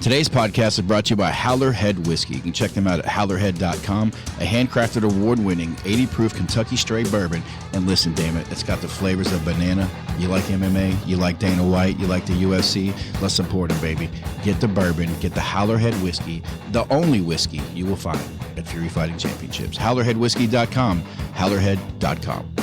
Today's podcast is brought to you by Howler Head Whiskey. You can check them out at howlerhead.com, a handcrafted, award-winning, 80-proof Kentucky straight bourbon. And listen, damn it, it's got the flavors of banana. You like MMA, you like Dana White, you like the UFC. Let's support them, baby. Get the bourbon, get the Howler Head Whiskey, the only whiskey you will find at Fury Fighting Championships. HowlerHeadWhiskey.com, howlerhead.com.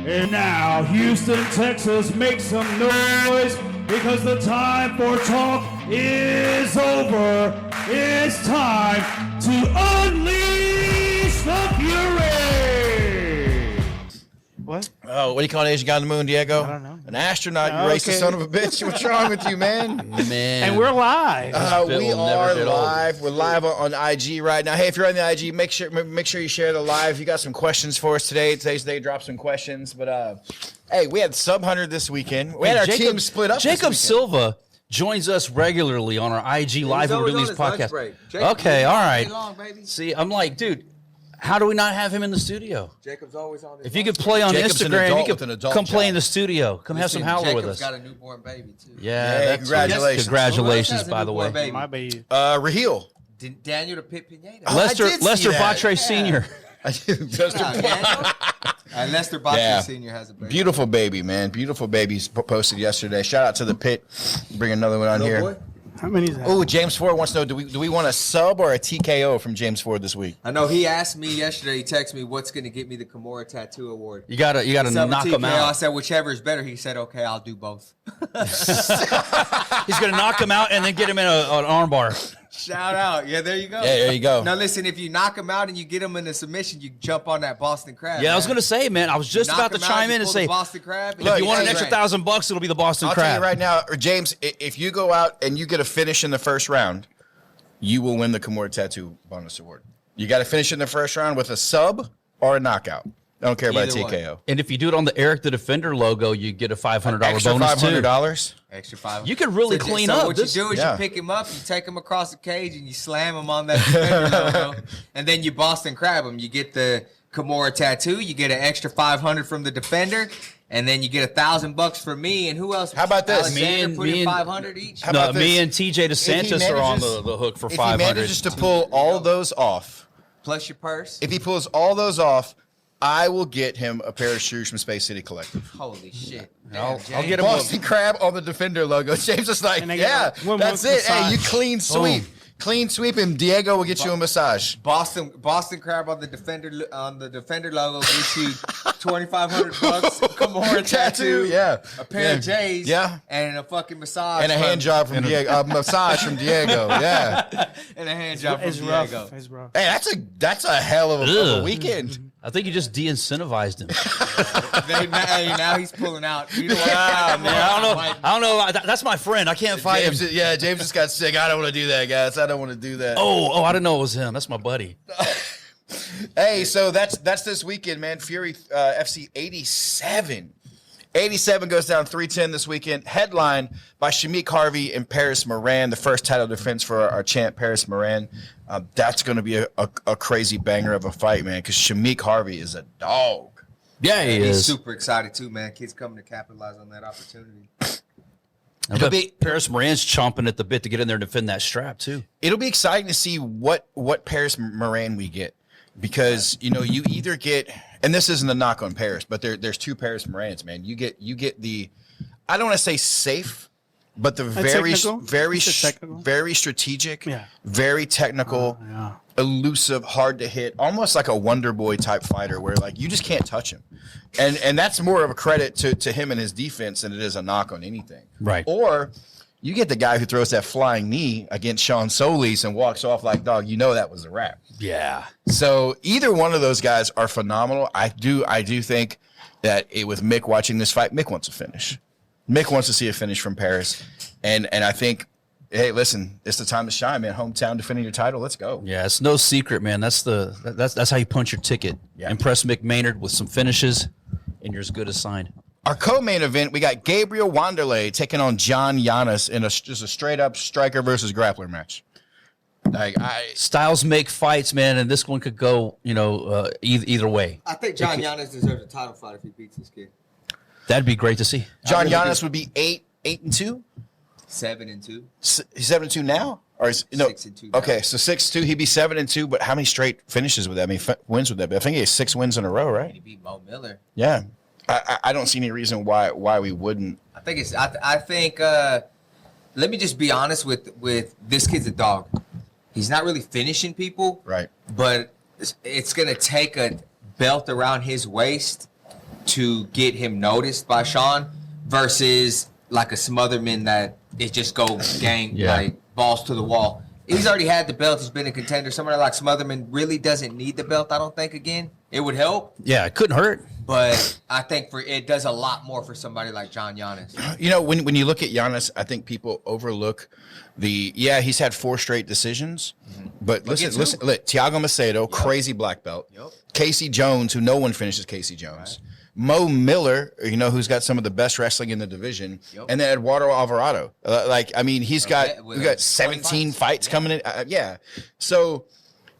And now, Houston, Texas, make some noise because the time for talk is over. It's time to unleash the fury. What? Oh, what do you call an Asian guy on the moon, Diego? I don't know. An astronaut, you racist son of a bitch. What's wrong with you, man? Man. And we're live. We are live. We're live on IG right now. Hey, if you're on the IG, make sure you share the live. You got some questions for us today. Today's the day, drop some questions. But hey, we had Sub Hunter this weekend. We had our team split up. Jacob Silva joins us regularly on our IG live when we're doing these podcasts. Okay, all right. See, I'm like, dude, how do we not have him in the studio? Jacob's always on. If you could play on Jacob's Instagram, you could come play child. in the studio. Come have some Howler with us. Jacob's got a newborn baby too. Yeah, Hey, congratulations. Congratulations, Who else has a by the way. newborn baby? My baby. Raheel. Daniel the Pit Pineda. Oh, Lester I did see Lester that. Batre Sr. And Lester Botcher Yeah. Sr. has a baby. Beautiful baby, man. Beautiful babies posted yesterday. Shout out to the Pit. Bring another one on here. Boy. How many is that? Oh, James Ford wants to know, do we want a sub or a TKO from James Ford this week? I know he asked me yesterday. He texted me, "What's going to get me the Kimura Tattoo Award?" You gotta Sub or knock him TKO? I out. said whichever is better. He said, "Okay, I'll do both." He's gonna knock him out and then get him in an armbar. Shout out! Yeah, there you go. Yeah, there you go. Now listen, if you knock him out and you get him in a submission, you jump on that Boston Crab. Yeah, I was man. gonna say, man, I was just Knock about to him out, chime you in and pull the say, Boston Crab. if you want an hey, extra right. $1,000, it'll be the Boston I'll tell Crab. you right now, James, if you go out and you get a finish in the first round, you will win the Kimura Tattoo bonus award. You got to finish in the first round with a sub or a knockout. I don't care about a Either TKO. And if you do it on the Eric the Defender logo, you get a $500 Extra bonus too. $500. Extra $500. You could really clean so up. what This- you do is Yeah. you pick him up, you take him across the cage, and you slam him on that defender logo, and then you Boston Crab him. You get the Kimura Tattoo, you get an extra $500 from the defender, and then you get $1,000 from me. And who else? How about this? Alexander put Me in and- $500 each. How No, about me this? and TJ DeSantis are on the hook for If he 500. manages to pull all those off, Plus your purse. if he pulls all those off, I will get him a pair of shoes from Space City Collective. Holy shit! I'll James. get him Boston Crab on the Defender logo. James is like, And I yeah, get one that's more it. Hey, you massage. clean sweep. Clean sweep him. Diego will get you a massage. Boston Crab on the defender logo gets you $2,500, Kimura tattoo, yeah. a pair of J's, Yeah. and a fucking massage, And a hand job from Diego. A massage from Diego. Yeah. and a hand job from It's rough. Diego. It's rough. Hey, that's a hell of a Ugh. weekend. I think you just de-incentivized him. Now he's pulling out. You know what? Man, I don't know. That's my friend. I can't fight him. James just got sick. I don't want to do that, guys. I don't want to do that. Oh, I didn't know it was him. That's my buddy. Hey, so that's this weekend, man. Fury FC 87. 87 goes down 310 this weekend. Headline by Shamik Harvey and Paris Moran, the first title defense for our champ, Paris Moran. That's going to be a crazy banger of a fight, man, because Shamik Harvey is a dog. Yeah, he He's is. super excited too, man. Kids coming to capitalize on that opportunity. I bet Paris Moran's chomping at the bit to get in there and defend that strap too. It'll be exciting to see what Paris Moran we get, because you either get, and this isn't a knock on Paris, but there's two Paris Morans, man. You get the, I don't want to say safe, but the technical? very Is it technical? very strategic, Yeah. very technical, Yeah. elusive, hard to hit, almost like a Wonder Boy type fighter, where like you just can't touch him, and that's more of a credit to him and his defense than it is a knock on anything. Right. Or you get the guy who throws that flying knee against Sean Solis and walks off like, dog, that was a wrap. Yeah. So either one of those guys are phenomenal. I do think that with Mick watching this fight, Mick wants a finish. Mick wants to see a finish from Paris, and I think, hey, listen, it's the time to shine, man. Hometown defending your title, let's go. Yeah, it's no secret, man. That's how you punch your ticket. Yeah. Impress Mick Maynard with some finishes, and you're as good as signed. Our co-main event, we got Gabriel Wanderlei taking on John Yanis in just a straight-up striker versus grappler match. Styles make fights, man, and this one could go, either way. I think John Giannis deserves a title fight if he beats this kid. That'd be great to see. John Giannis would be 8-2. 7-2. He's 7-2 now, or is, no? 6-2. Okay, so 6-2. He'd be 7-2. But how many straight finishes would that? I mean, wins would that be? I think he has 6 wins in a row, right? He beat Mo Miller. Yeah, I don't see any reason why we wouldn't. I think it's. I think. Let me just be honest with this kid's a dog. He's not really finishing people, Right. But it's gonna take a belt around his waist to get him noticed by Sean, versus like a Smotherman that it just go gang like balls to the wall. He's already had the belt. He's been a contender. Somebody like Smotherman really doesn't need the belt. I don't think again. It would help. Yeah, it couldn't hurt. But I think it does a lot more for somebody like John Giannis. When you look at Giannis, I think people overlook he's had 4 straight decisions. Mm-hmm. But listen, Thiago Macedo, crazy black belt. Yep. Casey Jones, who no one finishes Casey Jones. Right. Mo Miller, who's got some of the best wrestling in the division. Yep. And then Eduardo Alvarado. He's got 17 fights coming in. So,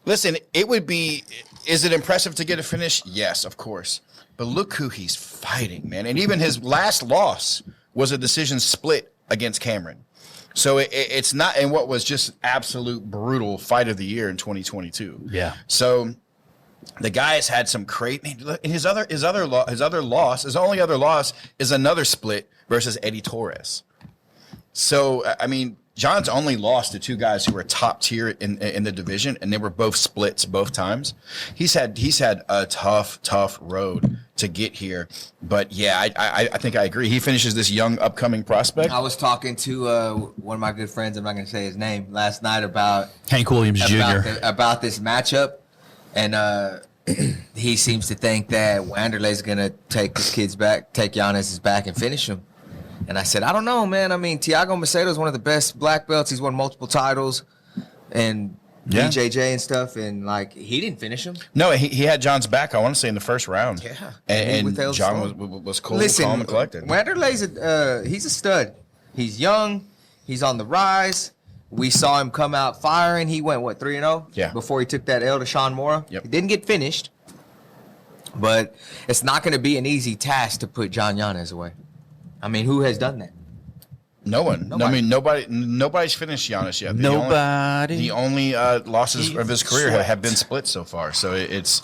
listen, it would be, is it impressive to get a finish? Yes, of course. But look who he's fighting, man. And even his last loss was a decision split against Cameron. So it's not in what was just absolute brutal fight of the year in 2022. Yeah. So the guy has had some crazy. His only other loss is another split versus Eddie Torres. So John's only lost to 2 guys who were top tier in the division, and they were both splits both times. He's had a tough road to get here, but I think I agree. He finishes this young upcoming prospect. I was talking to one of my good friends. I'm not going to say his name last night about Hank Williams Jr. About this matchup, and he seems to think that Wanderley's going to take Giannis's back and finish him. And I said, I don't know, man. I mean, Thiago Macedo is one of the best black belts. He's won multiple titles and BJJ and stuff. And, he didn't finish him. No, he had John's back, I want to say, in the first round. Yeah. And John was cool, calm, and collected. Wanderley's he's a stud. He's young. He's on the rise. We saw him come out firing. He went, 3-0? Yeah. Before he took that L to Sean Mora. Yep. He didn't get finished. But it's not going to be an easy task to put John Giannis away. I mean, who has done that? No one. Nobody. Nobody's finished Giannis yet. The only losses of his career have been split so far. So it's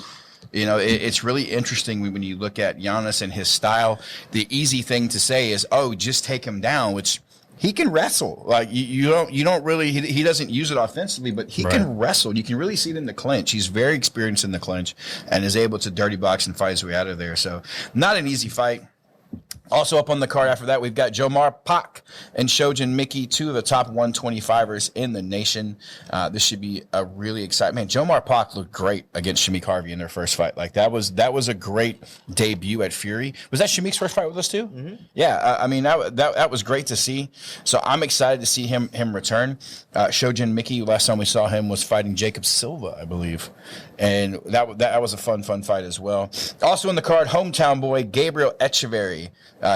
really interesting when you look at Giannis and his style. The easy thing to say is, just take him down, which he can wrestle. You don't really. He doesn't use it offensively, but he can wrestle. You can really see it in the clinch. He's very experienced in the clinch and is able to dirty box and fight his way out of there. So not an easy fight. Also up on the card after that, we've got Jomar Pak and Shojin Mickey, 2 of the top 125ers in the nation. This should be a really exciting. Man, Jomar Pak looked great against Shamik Harvey in their first fight. That was a great debut at Fury. Was that Shamik's first fight with us too? Mm-hmm. Yeah, that was great to see. So I'm excited to see him return. Shojin Mickey, last time we saw him was fighting Jacob Silva, I believe. And that was a fun fight as well. Also in the card, hometown boy Gabriel Echeverry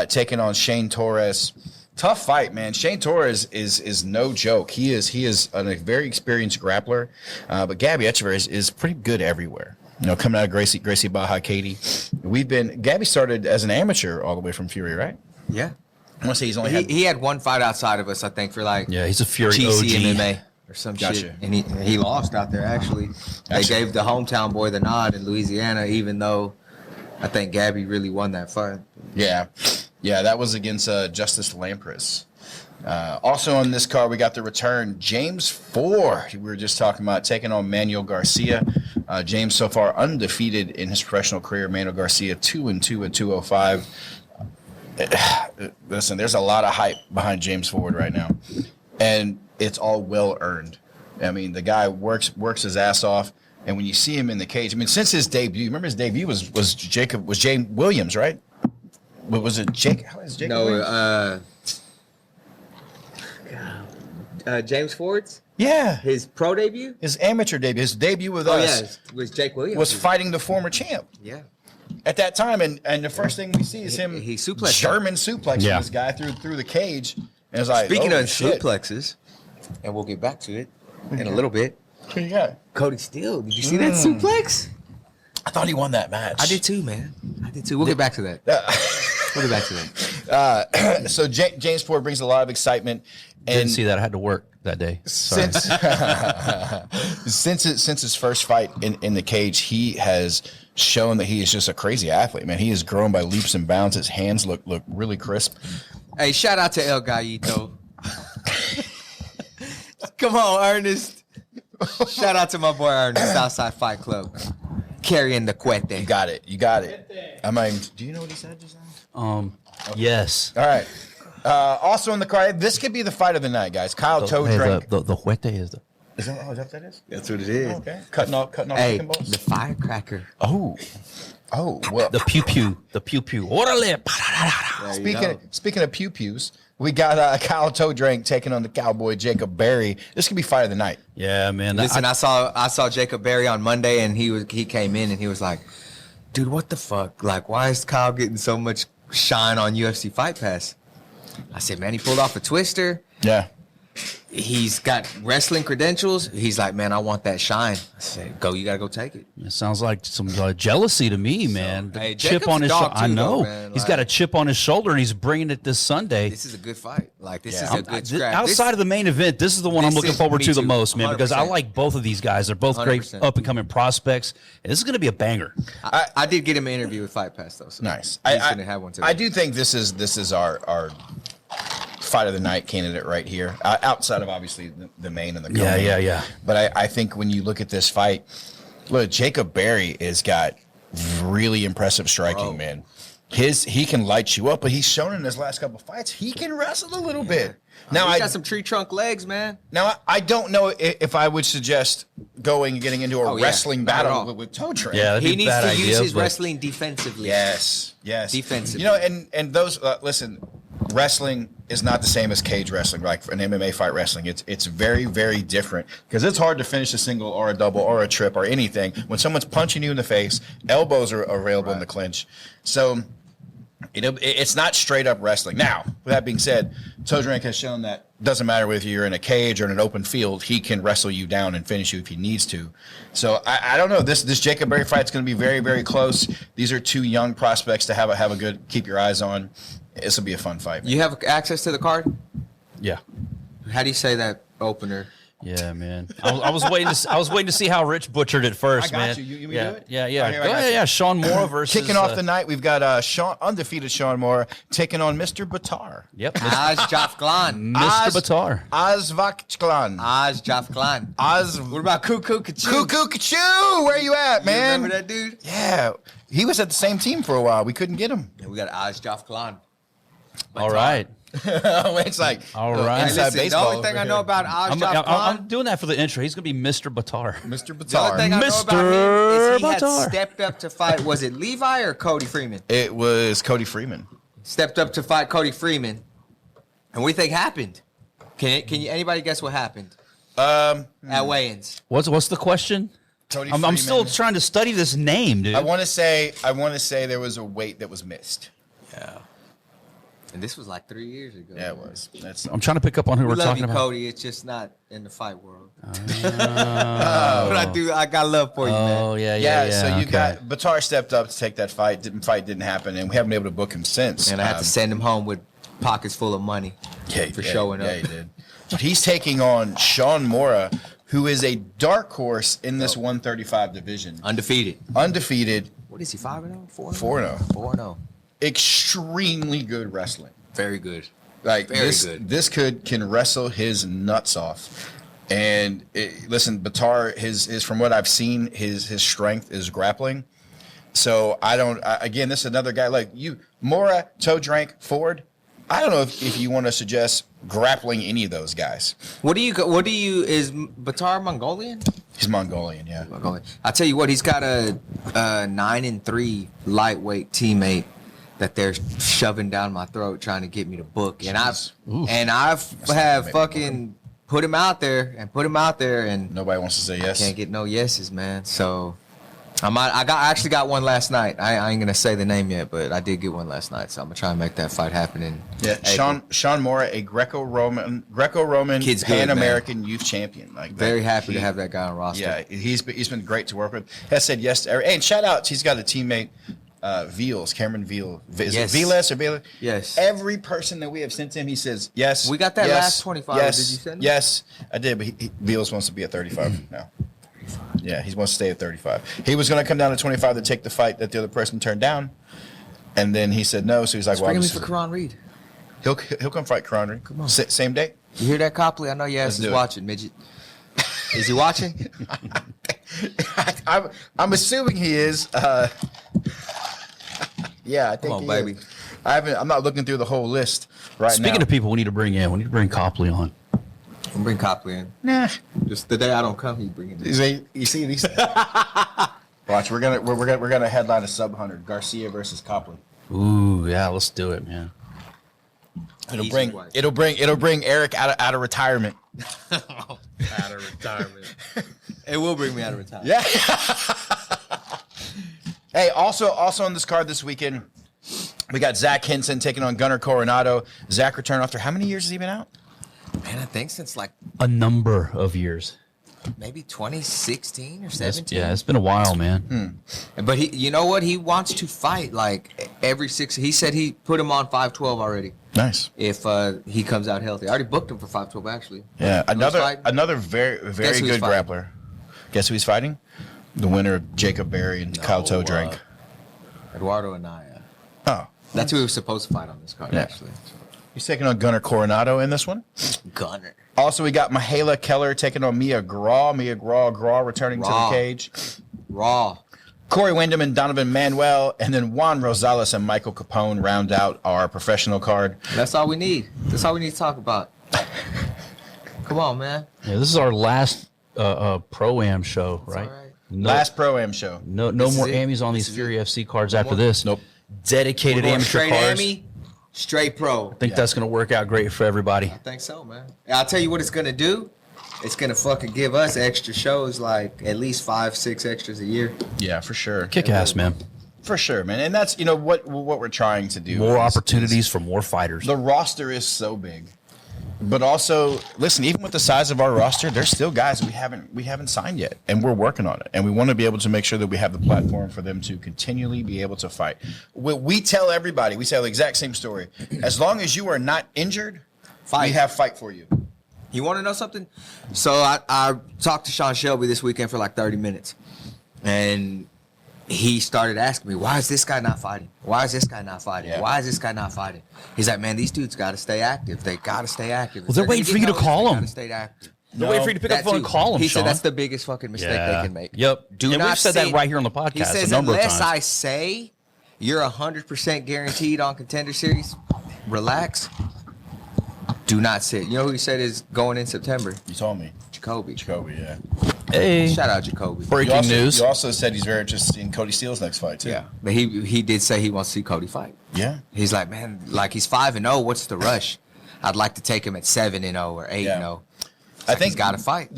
taking on Shane Torres. Tough fight, man. Shane Torres is no joke. He is a very experienced grappler, but Gabby Echeverry is pretty good everywhere. Coming out of Gracie Baja Katie. Gabby started as an amateur all the way from Fury, right? Yeah. I want to say he had one fight outside of us, I think, for he's a Fury GC OG. MMA. Or some shit, and he lost out there. Actually, they gave the hometown boy the nod in Louisiana, even though I think Gabby really won that fight. Yeah, that was against Justice Lampras. Also on this card, we got the return James Ford. We were just talking about taking on Manuel Garcia. James so far undefeated in his professional career. Manuel Garcia 2-2 at 205. Listen, there's a lot of hype behind James Ford right now, and it's all well earned. I mean, the guy works his ass off, and when you see him in the cage, since his debut, remember his debut was James Williams, right? Was it Jake? How is Jake? No, James Ford's. Yeah, his pro debut, his amateur debut, his debut with us. Yeah, was Jake Williams. Was fighting the former champ. Yeah. At that time, and the first thing we see is him German suplexing this guy through the cage, and it's like, speaking of suplexes. And we'll get back to it. in a little bit. Who you got? Cody Steele. Did you see that suplex? I thought he won that match. I did too, man. I did too. We'll get back to that. We'll get back to that. So James Ford brings a lot of excitement. Didn't And see that. I had to work that day. Sorry. since his first fight in the cage, he has shown that he is just a crazy athlete, man. He has grown by leaps and bounds. His hands look really crisp. Hey, shout out to El Gallito. Come on, Ernest. Shout out to my boy Ernest, Southside Fight Club. Carrying the cuete. You got it. I mean, do you know what he said just now? Yes. All right. Also in the card, this could be the fight of the night, guys. Kyle Toe drank. The juete is the. Is that what that is? That's what it is. Okay. Cutting off Hey, chicken balls. the firecracker. Oh, well. The pew pew. The pew pew. Orale. Speaking of pew pews, we got Kyle Toe drank taking on the Cowboy Jacob Berry. This could be fight of the night. Yeah, man. Listen, I saw Jacob Berry on Monday, and he came in and he was like, "Dude, what the fuck? Like, why is Kyle getting so much shine on UFC Fight Pass?" I said, "Man, he pulled off a twister. Yeah. He's got wrestling credentials. He's like, man, I want that shine." I said, "Go, you gotta go take it." It sounds like some jealousy to me, man. The hey, chip Jacob's on his a shoulder. dog too, I know. though, man. He's Like- got a chip on his shoulder, and he's bringing it this Sunday. This is a good fight. Like, this is Yeah. a good scrap. Outside of the main event, this is the one I'm this looking is- forward me to the too, most, man, because I 100%. like both of these guys. They're both great 100%. up and coming prospects, and this is going to be a banger. I did get him an interview with Fight Pass though. So Nice. He's gonna have one today. I do think this is our fight of the night candidate right here, outside of obviously the main and the co-main. Yeah. But I think when you look at this fight, look, Jacob Berry has got really impressive striking, man. He can light you up, but he's shown in his last couple fights he can wrestle a little bit. Now He's got some tree trunk legs, man. Now I don't know if I would suggest going and getting into a Oh, yeah. wrestling Not at battle all. with Toe Train. Yeah, that'd be He a needs bad to idea, use his but- wrestling defensively. Yes. Defensively. You know, and those listen, wrestling is not the same as cage wrestling, like an MMA fight wrestling. It's very, very different because it's hard to finish a single or a double or a trip or anything when someone's punching you in the face. Elbows are available in the clinch, so it's not straight up wrestling. Now, with that being said, Toe Drink has shown that doesn't matter whether you're in a cage or in an open field, he can wrestle you down and finish you if he needs to. So I don't know. This Jacob Berry fight is going to be very, very close. These are two young prospects to have a good keep your eyes on. This will be a fun fight, man. You have access to the card? Yeah. How do you say that opener? Yeah, man. I was waiting to see how Rich butchered it first, I got man. you. You yeah, do it? Yeah. Right here, I Go got ahead. you. Yeah, Sean Moore versus Kicking off the night, we've got undefeated Sean Moore taking on Mr. Batar. Yep, Aj Jafklan. Mr. Batar. Azvakchklan. Aj Jafklan. What about Cuckoo Kachu? Cuckoo Kachu, where you at, You man? remember that dude? Yeah, he was at the same team for a while. We couldn't get him. Yeah, we got Aj Jafklan. All right. It's like All right. Hey, inside listen, the baseball only thing over I here. know about Aj I'm Jafklan, doing that for the intro. He's gonna be Mr. Batar. Mr. the only thing Batar. I know about him is he had Batar. stepped up to fight. Was it Levi or Cody Freeman? It was Cody Freeman. Stepped up to fight Cody Freeman. And what do you think happened? Can you anybody guess what happened at weigh-ins? What's the question? Cody I'm still Freeman. trying to study this name, dude. I want to say there was a weight that was missed. Yeah. And this was like 3 years ago. Yeah, it was. That's I'm trying to pick up on who We we're love talking you, about. Cody. It's just not in the fight world. But I got love for you, Oh man. yeah. So you okay. got Batar stepped up to take that fight. Didn't happen, and we haven't been able to book him since. And I had to send him home with pockets full of money for showing up. Yeah, he did. But he's taking on Sean Mora, who is a dark horse in this 135 division. Undefeated. Undefeated, What is he, 5-0? 4-0? 4-0. 4-0. Extremely good wrestling. Very good. Like Very good. This kid can wrestle his nuts off. And listen, Batar, his from what I've seen, his strength is grappling. So again, this is another guy like you, Mora, Toe Drank, Ford. I don't know if you want to suggest grappling any of those guys. Is Batar Mongolian? He's Mongolian, yeah. Mongolian. I tell you what, he's got a 9-3 lightweight teammate that they're shoving down my throat trying to get me to book. And I've fucking put him out there and Nobody wants to say yes. can't get no yeses, man. So I actually got one last night. I ain't gonna say the name yet, but I did get one last night, so I'm gonna try and make that fight happen. In Sean Mora, a Greco-Roman Pan American youth champion. Like very happy to have that guy on roster. Yeah, he's been great to work with. Has said yes to and shout out. He's got a teammate. Veals, Cameron Veal. Is it Velas or Velas? Yes. Every person that we have sent him, he says yes. We got that last 25. Yes, did you send him? Yes, I did. But Veals wants to be at 35 now. 35. Yeah, he wants to stay at 35. He was going to come down to 25 to take the fight that the other person turned down, and then he said no. So he's like, "Well, bring me for Karan Reed. He'll come fight Karan Reed. Come on, same day. You hear that, Copley? I know your ass is watching, midget. Is he watching? I'm assuming he is. Yeah, I think. Come on, baby. Is. I'm not looking through the whole list right now. Speaking of people we need to bring in, we need to bring Copley on. We'll bring Copley in. Nah. Just the day I don't come, he bring him in. You see these? Watch, we're gonna headline a sub 100 Garcia versus Copley. Ooh, yeah, let's do it, man. It'll bring Eric out of retirement. Out of retirement. It will bring me out of retirement. Yeah. Hey, also on this card this weekend, we got Zach Henson taking on Gunnar Coronado. Zach returned after how many years has he been out? Man, I think since like a number of years. Maybe 2016 or 17. Yeah, it's been a while, man. But he wants to fight like every 6. He said he put him on 512 already. Nice. If he comes out healthy, I already booked him for 512 actually. Yeah, another very good grappler. Guess who he's fighting? The winner of Jacob Berry and Kyle Toe Drake. Eduardo Anaya. Oh. That's who he was supposed to fight on this card, actually. He's taking on Gunnar Coronado in this one. Gunnar. Also, we got Mihaela Keller taking on Mia Graw. Graw returning to the cage. Raw. Corey Wyndham and Donovan Manuel, and then Juan Rosales and Michael Capone round out our professional card. That's all we need. That's all we need to talk about. Come on, man. Yeah, this is our last Pro-Am show, right? All right. Last Pro-Am show. No more Amis on these Fury FC cards after this. Nope. Dedicated amateur straight cards. Ami, straight pro. I think that's going to work out great for everybody. I think so, man. And I'll tell you what it's going to do. It's going to fucking give us extra shows, like at least 5-6 extras a year. Yeah, for sure. Kick ass, man. For sure, man. And that's, what we're trying to do. More opportunities for more fighters. The roster is so big. But also, listen, even with the size of our roster, there's still guys we haven't signed yet, and we're working on it. And we want to be able to make sure that we have the platform for them to continually be able to fight. We tell everybody, we tell the exact same story. As long as you are not injured, we have fight for you. You want to know something? So I talked to Sean Shelby this weekend for like 30 minutes, and he started asking me, why is this guy not fighting? Why is this guy not fighting? Yeah. Why is this guy not fighting? He's like, man, these dudes got to stay active. They got to stay active. Well, they're waiting for you to call them. Got to stay active. They're waiting for you to pick up the phone and call them, He Sean. said that's the biggest fucking mistake they can make. Yep. Do and not we've said that right here on the podcast He says, a number of unless times. I say you're 100% guaranteed on Contender Series, relax. Do not sit. You know who he said is going in September? You told me. Jacoby, yeah. Hey. Shout out Jacoby. Breaking news. You also said he's very interested in Cody Steele's next fight, too. Yeah, but he did say he wants to see Cody fight. Yeah. He's like, man, like he's 5-0. What's the rush? I'd like to take him at 7-0 or 8-0. I think he's got to fight.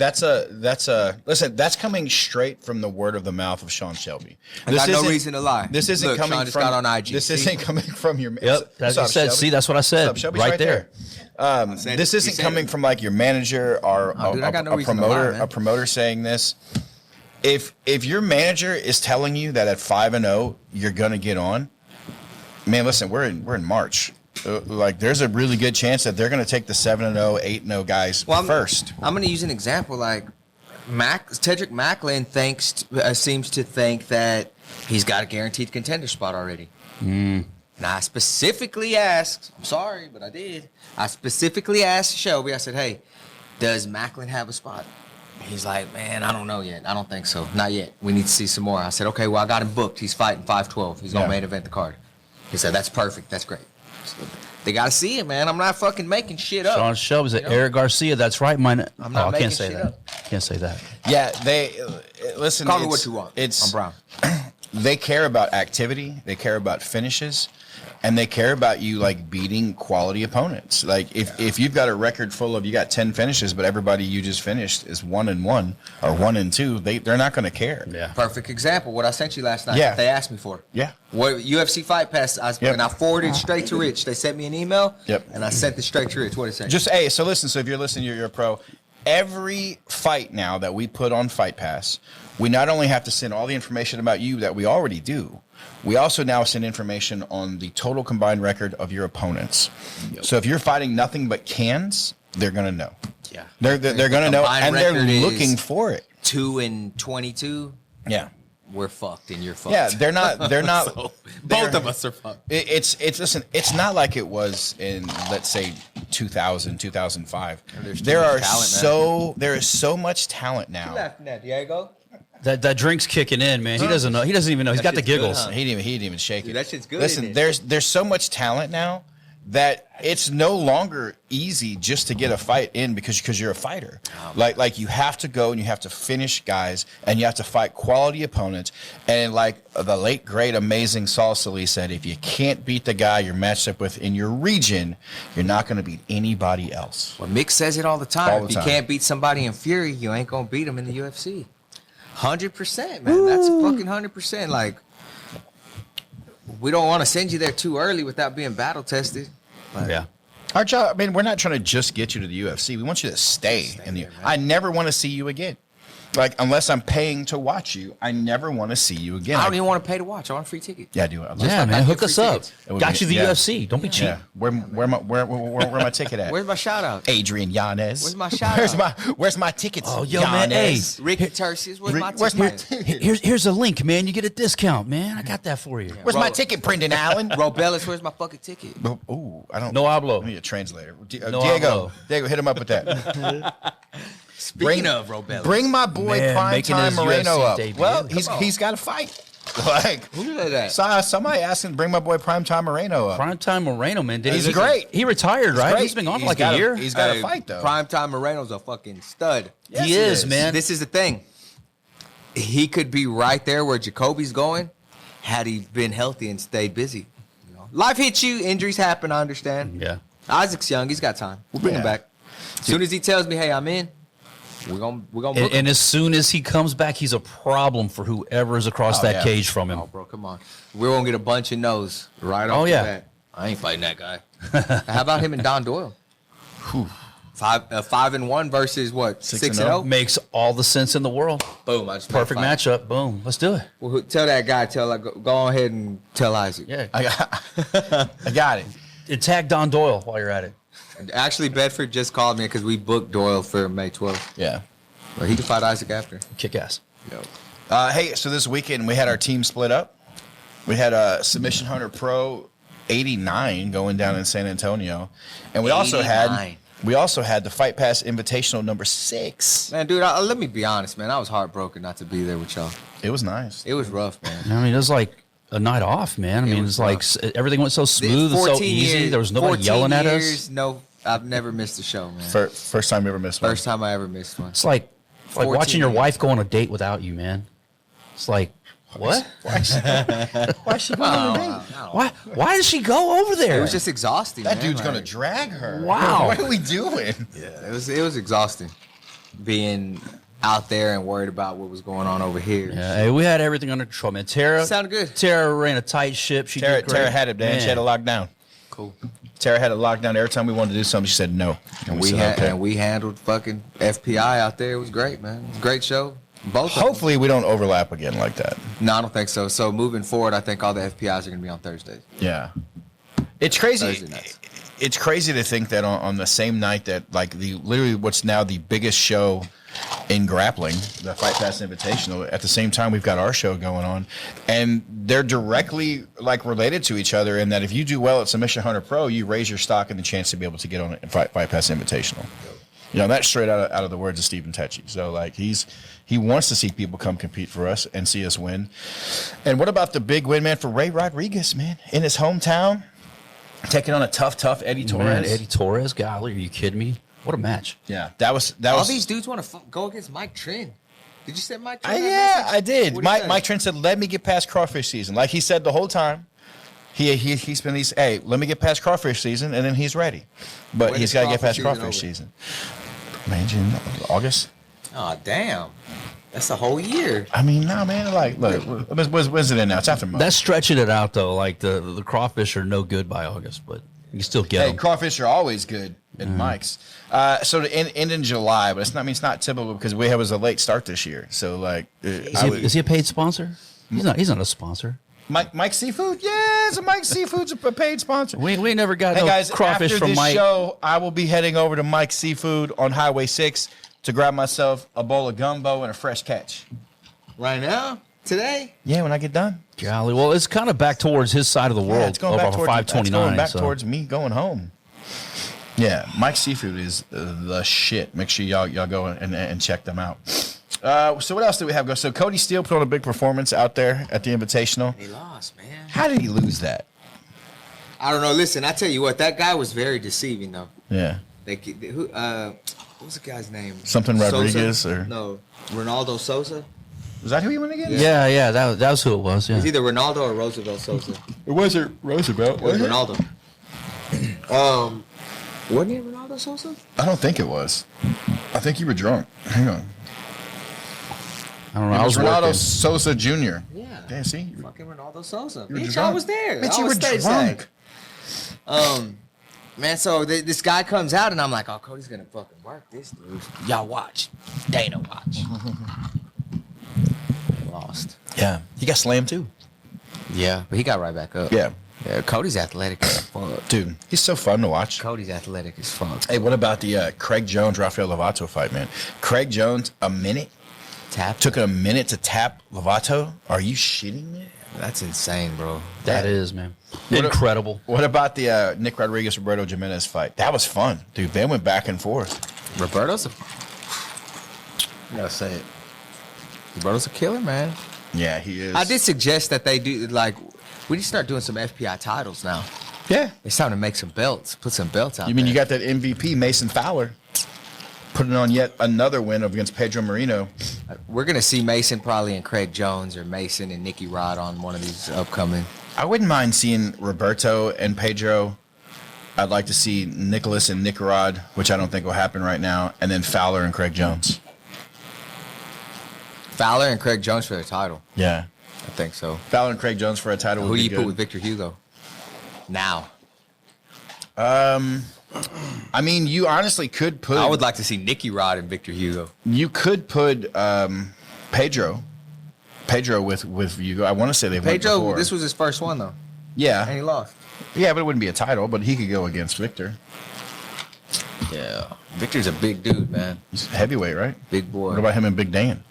Listen, that's coming straight from the word of the mouth of Sean Shelby. I got no reason to lie. This isn't coming Sean just from got on IG. This isn't coming from your. Yep. That's what I said. See, that's what I said. Shelby's right there. This isn't coming from like your manager or a promoter saying this. If your manager is telling you that at 5-0 you're gonna get on, man, listen, we're in March. Like, there's a really good chance that they're going to take the 7-0, 8-0 guys first. I'm going to use an example. Like, Tedrick Macklin seems to think that he's got a guaranteed contender spot already. Now, I specifically asked, I'm sorry, but I did. I specifically asked Shelby, I said, hey, does Macklin have a spot? He's like, man, I don't know yet. I don't think so. Not yet. We need to see some more. I said, okay, well, I got him booked. He's fighting 5-12. He's going to main event the card. He said, that's perfect. That's great. They got to see it, man. I'm not fucking making shit up. Sean Shelby said, Eric Garcia. That's right. I'm not I can't making say shit that. up. Can't say that. Yeah, they listen. Call me what you want. I'm Brown. they care about activity, they care about finishes, and they care about you like beating quality opponents. Like if you've got a record full of you got 10 finishes, but everybody you just finished is 1-1 or 1-2, they're not going to care. Yeah. Perfect example. What I sent you last night. Yeah. That they asked me for. Yeah. What UFC Fight Pass? And I forwarded straight to Rich. They sent me an email. Yep. And I sent it straight to Rich. What did it say? Just hey, so listen. So if you're listening, you're a pro. Every fight now that we put on Fight Pass, we not only have to send all the information about you that we already do, we also now send information on the total combined record of your opponents. Yep. So if you're fighting nothing but cans, they're gonna know. Yeah. They're gonna know, and they're looking for it. 2-22. Yeah. We're fucked and you're fucked. Yeah, they're not. So, both of us are fucked. Listen, it's not like it was in, let's say, 2000, 2005. There is so much talent now. You laughing at, Diego? That drink's kicking in, man. He doesn't know. He doesn't even know. He's got the giggles. Good, huh? He didn't even shake Dude, it. that shit's good. Listen, there's so much talent now that it's no longer easy just to get a fight in because you're a fighter. Like you have to go and you have to finish guys and you have to fight quality opponents. And like the late great amazing Saul Salih said, if you can't beat the guy you're matched up with in your region, you're not going to beat anybody else. Well, Mick says it all the time. All the if you time. can't beat somebody in Fury, you ain't gonna beat them in the UFC. 100%, man. That's a fucking 100%. Like, we don't want to send you there too early without being battle tested. But Yeah. Our job, I mean, we're not trying to just get you to the UFC. We want you to stay in the. there, man. I never want to see you again. Like, unless I'm paying to watch you, I never want to see you again. I don't even want to pay to watch. I want a free ticket. Yeah, I do. I love Yeah, that. man. Hook free us up. tickets. It would Got be- you the yeah. UFC. Don't be cheap. Yeah. Where my ticket at? Where's my shout out? Adrian Yanez. Where's my shout Where's my tickets? Oh, yo, man, Yanez? hey. Ricky Tercius, where's my ticket? Where's my ticket? Here's a link, man. You get a discount, man. I got that for you. Where's my ticket, Brendan Allen? Robellis, where's my fucking ticket? Ooh, I don't. No hablo. I need a translator. No Diego, hablo. hit him up with that. Speaking of Robellis. Bring my boy Man, making Primetime his Moreno UFC up. debut. Well, Come he's got to fight. Like, Who said that? somebody asked him to bring my boy Primetime Moreno up. Primetime Moreno, man. He's great. He retired, right? great. He's been on He's like got a year. He's got to fight though. Primetime Moreno's a fucking stud. Yes, he he is, is. man. This is the thing. He could be right there where Jacoby's going had he been healthy and stayed busy. You know? Life hits you, injuries happen, I understand. Yeah. Isaac's young, he's got time. We'll bring him Yeah. back. As soon as he tells me, hey, I'm in, we're gonna book him. And as soon as he comes back, he's a problem for whoever is across Oh, that yeah. cage from him. Oh, bro, come on. We're gonna get a bunch of no's right off Oh, the yeah. bat. I ain't fighting that guy. How about him and Don Doyle? 5-1 versus what? 6-0? Makes all the sense in the world. Boom! I just Perfect fight. matchup. Boom. Let's do it. Well, tell that guy. Go ahead and tell Isaac. Yeah. I got it. And tag Don Doyle while you're at it. Actually, Bedford just called me because we booked Doyle for May 12th. Yeah. But he can fight Isaac after. Kick ass. Hey, so this weekend we had our team split up. We had a Submission Hunter Pro 89 going down in San Antonio, and we also had 89. the Fight Pass Invitational number 6. Man, dude, let me be honest, man. I was heartbroken not to be there with y'all. It was nice. It was rough, man. I mean, it was like a night off, man. I mean, was it's like everything went so smooth and so 14 easy. years- There was nobody 14 yelling at years, us. No, I've never missed a show, man. First time you ever missed one. First time I ever missed one. It's like 14 watching your years. wife go on a date without you, man. It's like, what? Why she going on a date? Why did she go over there? It was just exhausting. That man. dude's Like, gonna drag her. Wow. What are we doing? It was exhausting, being out there and worried about what was going on over here. Yeah, hey, we had everything under control, man. Tara Sounded good. Tara ran a tight ship. She Tara, did great. Tara had it, man. She had it locked down. Cool. Tara had it locked down. Every time we wanted to do something, she said no. And said, we handled fucking FPI out there. It was great, man. It was a great show. Both. Hopefully we don't overlap again like that. No, I don't think so. So moving forward, I think all the FPIs are going to be on Thursdays. Yeah. It's crazy. Thursday nights. It's crazy to think that on the same night that like literally what's now the biggest show in grappling, the Fight Pass Invitational, at the same time we've got our show going on, and they're directly like related to each other in that if you do well at Submission Hunter Pro, you raise your stock and the chance to be able to get on a Fight Pass Invitational. You know, that's straight out of the words of Stephen Tecci. So like he wants to see people come compete for us and see us win. And what about the big win, man, for Ray Rodriguez, man, in his hometown, taking on a tough Eddie Torres. Man, Eddie Torres, golly, are you kidding me? What a match. Yeah, that was All these dudes want to go against Mike Trin. Did you send Mike Trent that Yeah, message? I did. What'd he say? Mike Trent said, "Let me get past crawfish season." Like he said the whole time. He's been hey, let me get past crawfish season, and then he's ready. But When he's is got to get past crawfish crawfish season season. Man, June, August. Oh, damn. That's a whole year. I mean, nah, man. Like, look, when's it in now? It's after March. That's stretching it out though. Like the crawfish are no good by August, but you can still get Hey, them. crawfish are always good in Mike's. So to end in July, but it's not. I mean, it's not typical because we was a late start this year. So like, Is he a paid sponsor? He's not. He's not a sponsor. Mike Seafood? Yeah, so Mike Seafood's a paid sponsor. We never got Hey no guys, crawfish after from this Mike. show, I will be heading over to Mike Seafood on Highway 6 to grab myself a bowl of gumbo and a fresh catch. Right now? Today? Yeah, when I get done. Golly, well, it's kind of back towards his side of the world. Yeah, it's going over back off of towards 529. It's going back so. towards me going home. Yeah, Mike Seafood is the shit. Make sure y'all go and check them out. So what else do we have? So Cody Steele put on a big performance out there at the Invitational. He lost, man. How did he lose that? I don't know. Listen, I tell you what, that guy was very deceiving, though. Yeah. What was the guy's name? Something Rodriguez or No, Ronaldo Sosa. was that who he went against? Yeah, that was who it was. Yeah. It's either Ronaldo or Roosevelt Sosa. It wasn't Roosevelt. It was Ronaldo. Wasn't it Ronaldo Sosa? I don't think it was. I think you were drunk. Hang on. I don't know. It I was was Ronaldo working. Sosa Jr. Yeah. Damn, see? Fucking Ronaldo Sosa. You were Bitch, drunk. I was there. Bitch, I you was were stateside. drunk. Man, so this guy comes out, and I'm like, oh, Cody's gonna fucking work this dude. Y'all watch. Dana watch. Lost. Yeah. He got slammed too. Yeah, but he got right back up. Yeah. Yeah, Cody's athletic as fuck. Dude, he's so fun to watch. Cody's athletic as fuck. Hey, what about the Craig Jones Rafael Lovato fight, man? Craig Jones, a minute? Tap. Took a minute to tap Lovato? Are you shitting me? That's insane, bro. That is, man. What a- Incredible. What about the Nick Rodriguez Roberto Jimenez fight? That was fun, dude. They went back and forth. Roberto's a... I gotta say it. Roberto's a killer, man. Yeah, he is. I did suggest that they do, like, we need to start doing some FPI titles now. Yeah. It's time to make some belts. Put some belts out You mean there. you got that MVP Mason Fowler putting on yet another win against Pedro Marino? We're going to see Mason probably and Craig Jones or Mason and Nicky Rod on one of these upcoming. I wouldn't mind seeing Roberto and Pedro. I'd like to see Nicholas and Nicarod, which I don't think will happen right now, and then Fowler and Craig Jones. Fowler and Craig Jones for the title. Yeah. I think so. Fowler and Craig Jones for a title Who would do be you good. put with Victor Hugo? Now. I mean, you honestly could put. I would like to see Nicky Rod and Victor Hugo. You could put Pedro with Hugo. I want to say they've went Pedro, before. this was his first one, though. And Yeah. he lost. Yeah, but it wouldn't be a title, but he could go against Victor. Yeah. Victor's a big dude, man. He's heavyweight, right? Big boy. What about him and Big Dan?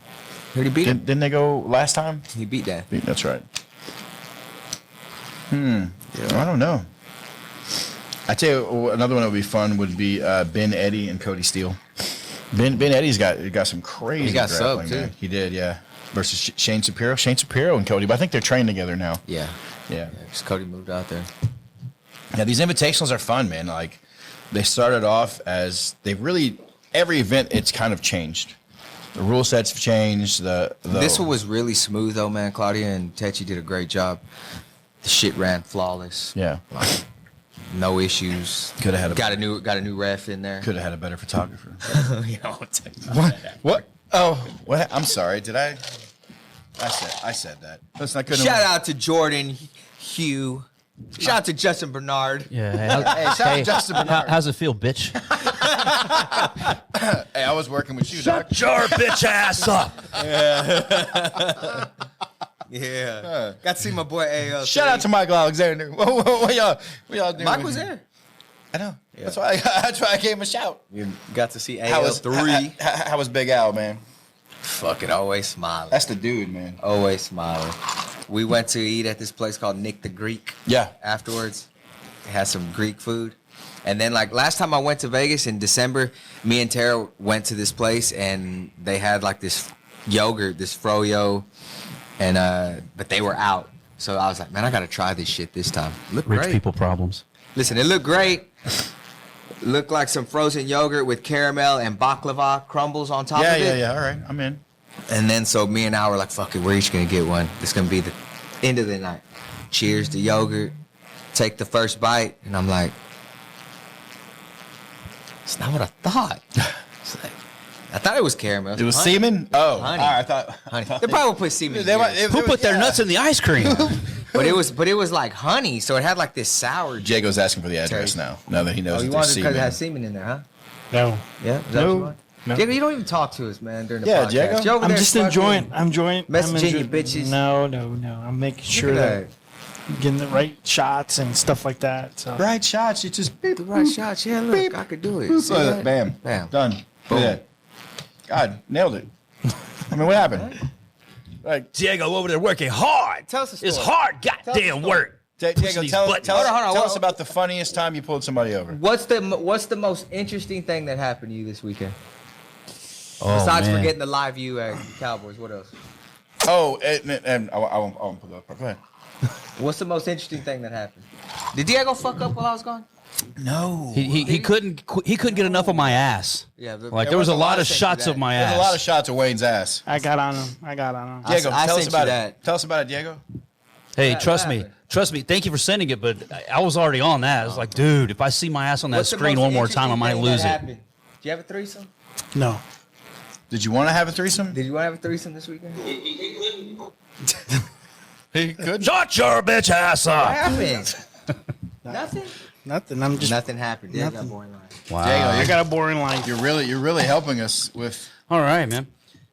Who'd he beat him? Didn't they go last time? He beat that. That's right. I don't know. I tell you, another one that would be fun would be Ben Eddy and Cody Steele. Ben Eddy's got some crazy. He got grappling, subbed, too. man. He did, yeah. Versus Shane Shapiro and Cody, but I think they're trained together now. Yeah. Yeah. Because Cody moved out there. Yeah, these invitationals are fun, man. Like, they started off as every event it's kind of changed. The rule sets have changed. This one was really smooth, though, man. Claudia and Techi did a great job. The shit ran flawless. Yeah. Like, no issues. Could have had got a new ref in there. could have had a better photographer. You know, What? Oh, what? I'm sorry. Did I? I said that. Listen, I couldn't. Shout out to Jordan Hugh. Shout out to Justin Bernard. Yeah. Hey, shout out to Justin Bernard. How's it feel, bitch? Hey, I was working with you, Doc. Your bitch ass up. Yeah. Got to see my boy AL. Shout out to Michael Alexander. What y'all doing? Mike was there. I know. That's why I gave him a shout. You got to see How was AL3. How was Big Al, man? Fucking always smiling. That's the dude, man. Always smiling. We went to eat at this place called Nick the Greek. Yeah. Afterwards, had some Greek food. And then, like, last time I went to Vegas in December, me and Tara went to this place, and they had, like, this yogurt, this froyo, and, but they were out. So I was like, man, I got to try this shit this time. Looked Rich great. people problems. Listen, it looked great. Looked like some frozen yogurt with caramel and baklava crumbles on top of it. Yeah. All right, I'm in. And then so me and I were like, fuck it, we're each gonna get one. It's gonna be the end of the night. Cheers to yogurt. Take the first bite, and I'm like, it's not what I thought. It's like, I thought it was caramel. It was honey. honey. Oh, Honey. all right, I thought. Honey. They probably put semen. Who put their nuts in the ice cream? But it was like honey, so it had like this sour. Diego's asking for the address now. Now that he knows Oh, you that wanted there's it because it semen. has semen in there, huh? No. Yeah. Is that No. what you want? No. Diego, you don't even talk to us, man, during the Yeah, podcast. Diego. You over I'm there just fucking enjoying. I'm enjoying. messaging you I'm bitches. No. I'm making sure Look at that I'm getting the right shots and stuff like that. So. Right shots. You just beep, The right shots. Yeah, look, I could do it. See boop, that? bam, Bam. done. Look at that. God, nailed it. I mean, what happened? Like, Diego over there working hard. Tell us a It's story. hard goddamn work. Diego, these tell buttons. us Hold on, tell us about the funniest time you pulled somebody over. What's the most interesting thing that happened to you this weekend? Oh, Besides man. forgetting the live view at Cowboys, what else? Oh, and I won't put that up. Go ahead. What's the most interesting thing that happened? Did Diego fuck up while I was gone? No. He couldn't get enough of my ass. Yeah, Like there was a lot of sent you shots that. of my There's ass. a lot of shots of Wayne's ass. I got on him. Diego, I tell us sent about you it. that. Tell us about it, Diego. Hey, What trust me. happened? Trust me. Thank you for sending it, but I was already on that. I was like, dude, if I see my ass on that What's the screen most one more time, I interesting might thing lose that it. happened? Did you have a threesome? No. Did you want to have a threesome? Did you want to have a threesome this weekend? He could. Shut your bitch ass What up. happened? Nothing. Nothing. I'm just. Nothing happened. Diego got Nothing. boring line. Wow. Diego, I got a boring life. You're really helping us with. All right, man.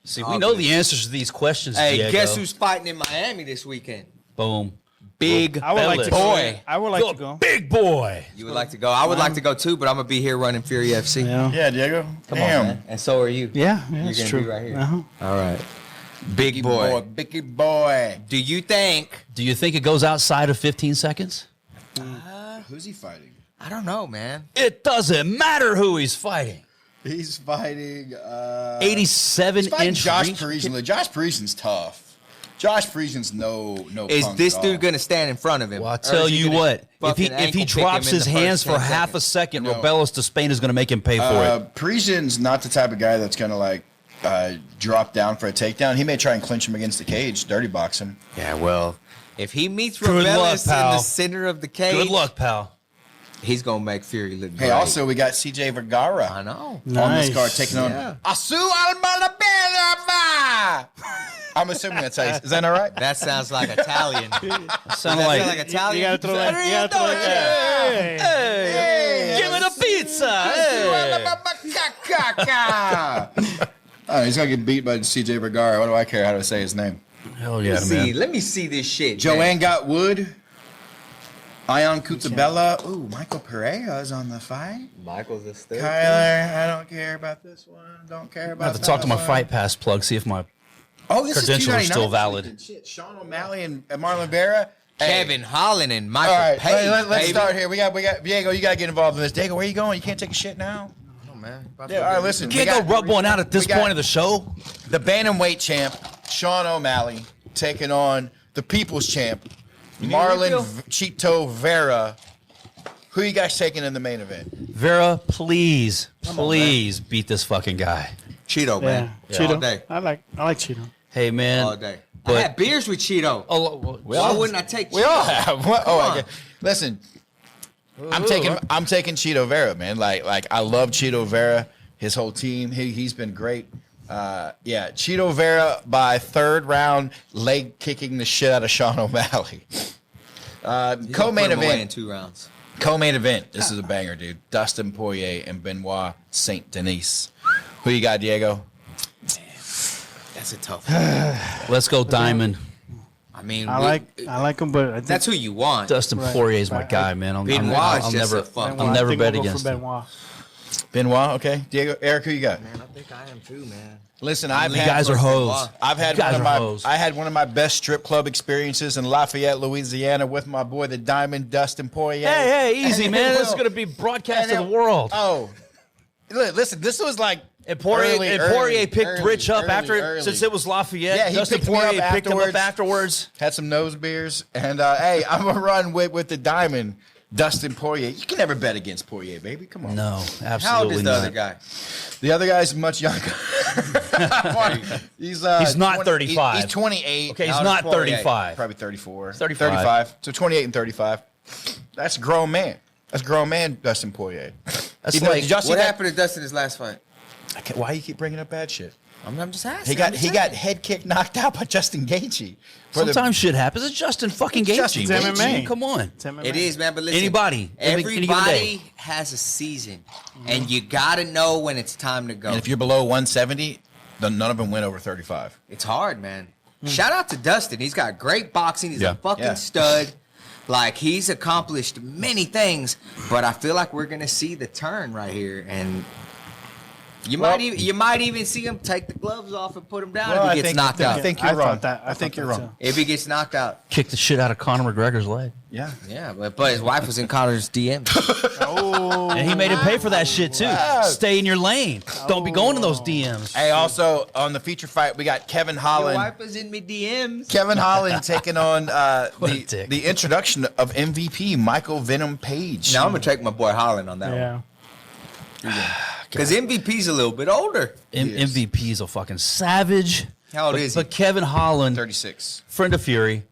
See, we know the answers to these questions, Hey, Diego. guess who's fighting in Miami this weekend? Boom. Big I would like to Bellis. go. Boy. I would like The to go. big boy. You would like to go? I would like to go too, but I'm gonna be here running Fury FC. Yeah. Yeah, Diego. Come Damn. on, man. And so are you. Yeah. You're It's gonna true. be right here. Uh-huh. All right. Big Biggie boy. Do you think? Do you think it goes outside of 15 seconds? Who's he fighting? I don't know, man. It doesn't matter who he's fighting. He's fighting. 87-inch Josh reach. Parisian. Look, Josh Parisian's tough. Josh Parisian's no. Is punk this at dude all. gonna stand in front of him? Well, I'll Or tell is he you gonna what. If fucking he ankle pick drops him in his the hands first for 10 half a seconds? second, No. Robellis to Spain is going to make him pay for it. Parisian's not the type of guy that's gonna like drop down for a takedown. He may try and clinch him against the cage, dirty box him. Yeah, well, if he meets Good luck, Rebellis in pal. the center of the cage, Good luck, pal. he's gonna make Fury look Hey, great. also we got CJ Vergara I know. on Nice. this card taking on Yeah. Asu Almalabella. I'm assuming that's how you, is that all right? That sounds like Italian. Does that Sound sound like, like Italian? You gotta throw that. You gotta throw that. hey, give me the pizza. Hey. Oh, he's gonna get beat by CJ Vergara. What do I care how to say his name? Hell yeah, See, man. let me see this shit. Joanne man. got Wood. Ion Cutabella. Ooh, Michael Pereira is on the fight. Michael's a stud. Kyler, I don't care about this one. Don't care I about have to that talk to my one. Fight Pass plug, see if my Oh, this credentials are is still $2.99. valid. Shit, Sean O'Malley and Marlon Vera. Hey. Kevin Holland and All Michael right, Page. let's baby. start here. We got Diego. You gotta get involved in this. Diego, where you going? You can't take a shit now. Oh, man. Yeah, all right, listen. can't we go got- rub one out at this we got point of the show. The bantamweight champ, Sean O'Malley, taking on the people's champ, Marlon refill? Chito Vera. Who you guys taking in the main event? Vera, please beat this fucking guy. Cheeto, Yeah. man. Cheeto. All day. I like Cheeto. Hey, man. All day. But- I had beers with Cheeto. Oh, Why wouldn't I take Cheeto? We all have. What? Oh, Come I on. get- listen. I'm taking Chito Vera, man. Like I love Chito Vera. His whole team. He's been great. Yeah, Chito Vera by third round, leg kicking the shit out of Sean O'Malley. Co-main Put him away in event. 2 rounds. Co-main event. This is a banger, dude. Dustin Poirier and Benoit Saint Denis. Who you got, Diego? That's a tough one. let's go Diamond. I mean, I like him, but I think that's who you want. Dustin Right. Poirier's my Right. guy, man. Benoit is I'll just never, a fucking- I'll never I think bet we'll go against for him. Benoit. Benoit, okay. Diego, Eric, who you got? Man, I think I am too, man. Listen, You guys are hoes. I've had You guys one of are my hoes. I had one of my best strip club experiences in Lafayette, Louisiana, with my boy the Diamond Dustin Poirier. Hey, easy, And man. it This is will- going to be broadcast and to the it- world. Oh, listen, this was like And Poirier picked Rich up after early. since it was Lafayette. Yeah, he Dustin picked me up Poirier picked him up afterwards. afterwards. Had some nose beers, and hey, I'm gonna run with the Diamond Dustin Poirier. You can never bet against Poirier, baby. Come on. No, How old absolutely is the not. other guy? The other guy's much younger. He's not 35. He's 28. Okay, he's Now not 28. 35. Probably 34. 35. So 28 and 35. That's a grown man. That's a grown man, Dustin Poirier. That's Did y'all see What that? happened to Dustin his last fight? Why you keep bringing up bad shit? I'm just asking. He got head kick knocked out by Justin Gaethje. Sometimes shit happens. It's Justin fucking Gaethje. Justin Gaethje. Come on. It's MMA. It is, man. But listen, Anybody, any given day. everybody has a season, and you gotta know when it's time to go. And if you're below 170, then none of them win over 35. It's hard, man. Shout out to Dustin. He's got great boxing. He's Yeah. a fucking Yeah. stud. Like, he's accomplished many things, but I feel like we're gonna see the turn right here, and you might even see him take the gloves off and put him down if he gets knocked out. I think I you're wrong. thought that- I I think thought you're that wrong. If he gets knocked out, Kick the shit out of Conor McGregor's leg. Yeah. yeah. But his wife was in Connor's DM. Oh, And he made him pay for that shit too. Stay in your lane. Don't be going to those DMs. Hey, also on the feature fight, we got Kevin Your Holland. wife was in me DMs. Kevin Holland taking on What a dick. the introduction of MVP Michael Venom Page. Now I'm gonna take my boy Holland on that one. yeah. Because MVP's a little bit older. is. MVP is a fucking savage. How old but, is he? But Kevin Holland, 36. friend of Fury.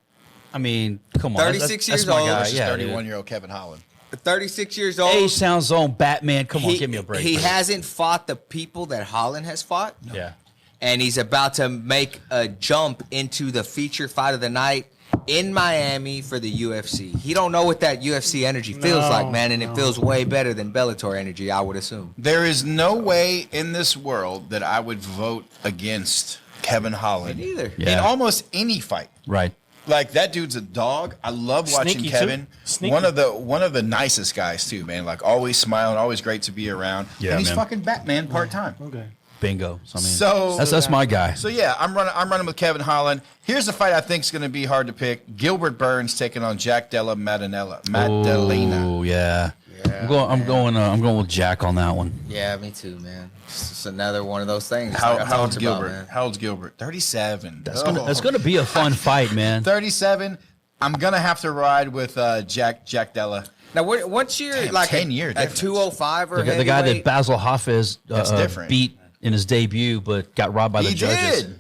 I mean, come on. 36 years my old. guy. Versus Yeah, dude. 31-year-old Kevin Holland. 36 years old. Age sounds zone. Batman. Come on, give me a break. He hasn't fought the people that Holland has fought. Yeah. And he's about to make a jump into the feature fight of the night in Miami for the UFC. He don't know what that UFC energy feels No, like, man, and no. it feels way better than Bellator energy, I would assume. There is no way in this world that I would vote against Kevin Holland Me neither. in Yeah. almost any fight. Right. Like, that dude's a dog. I love watching Sneaky, Kevin. too. Sneaky. One of the nicest guys too, man. Like, always smiling, always great to be around. Yeah, and he's man. fucking Batman part-time. Okay. Bingo. So, I mean, So- that's my guy. So yeah, I'm running with Kevin Holland. Here's a fight I think is going to be hard to pick. Gilbert Burns taking on Jack Della Maddalena. Oh yeah. I'm going with Jack on that one. Yeah, me too, man. It's just another one of those things. How like I old's talked about, Gilbert? man. How old's Gilbert? 37. That's gonna be a fun fight, man. 37. I'm gonna have to ride with Jack Della. Now, once you're Damn, like 10-year a difference. 205 or The guy that heavyweight- Basil Hafez That's different. beat in his debut, but got robbed by the He judges. did.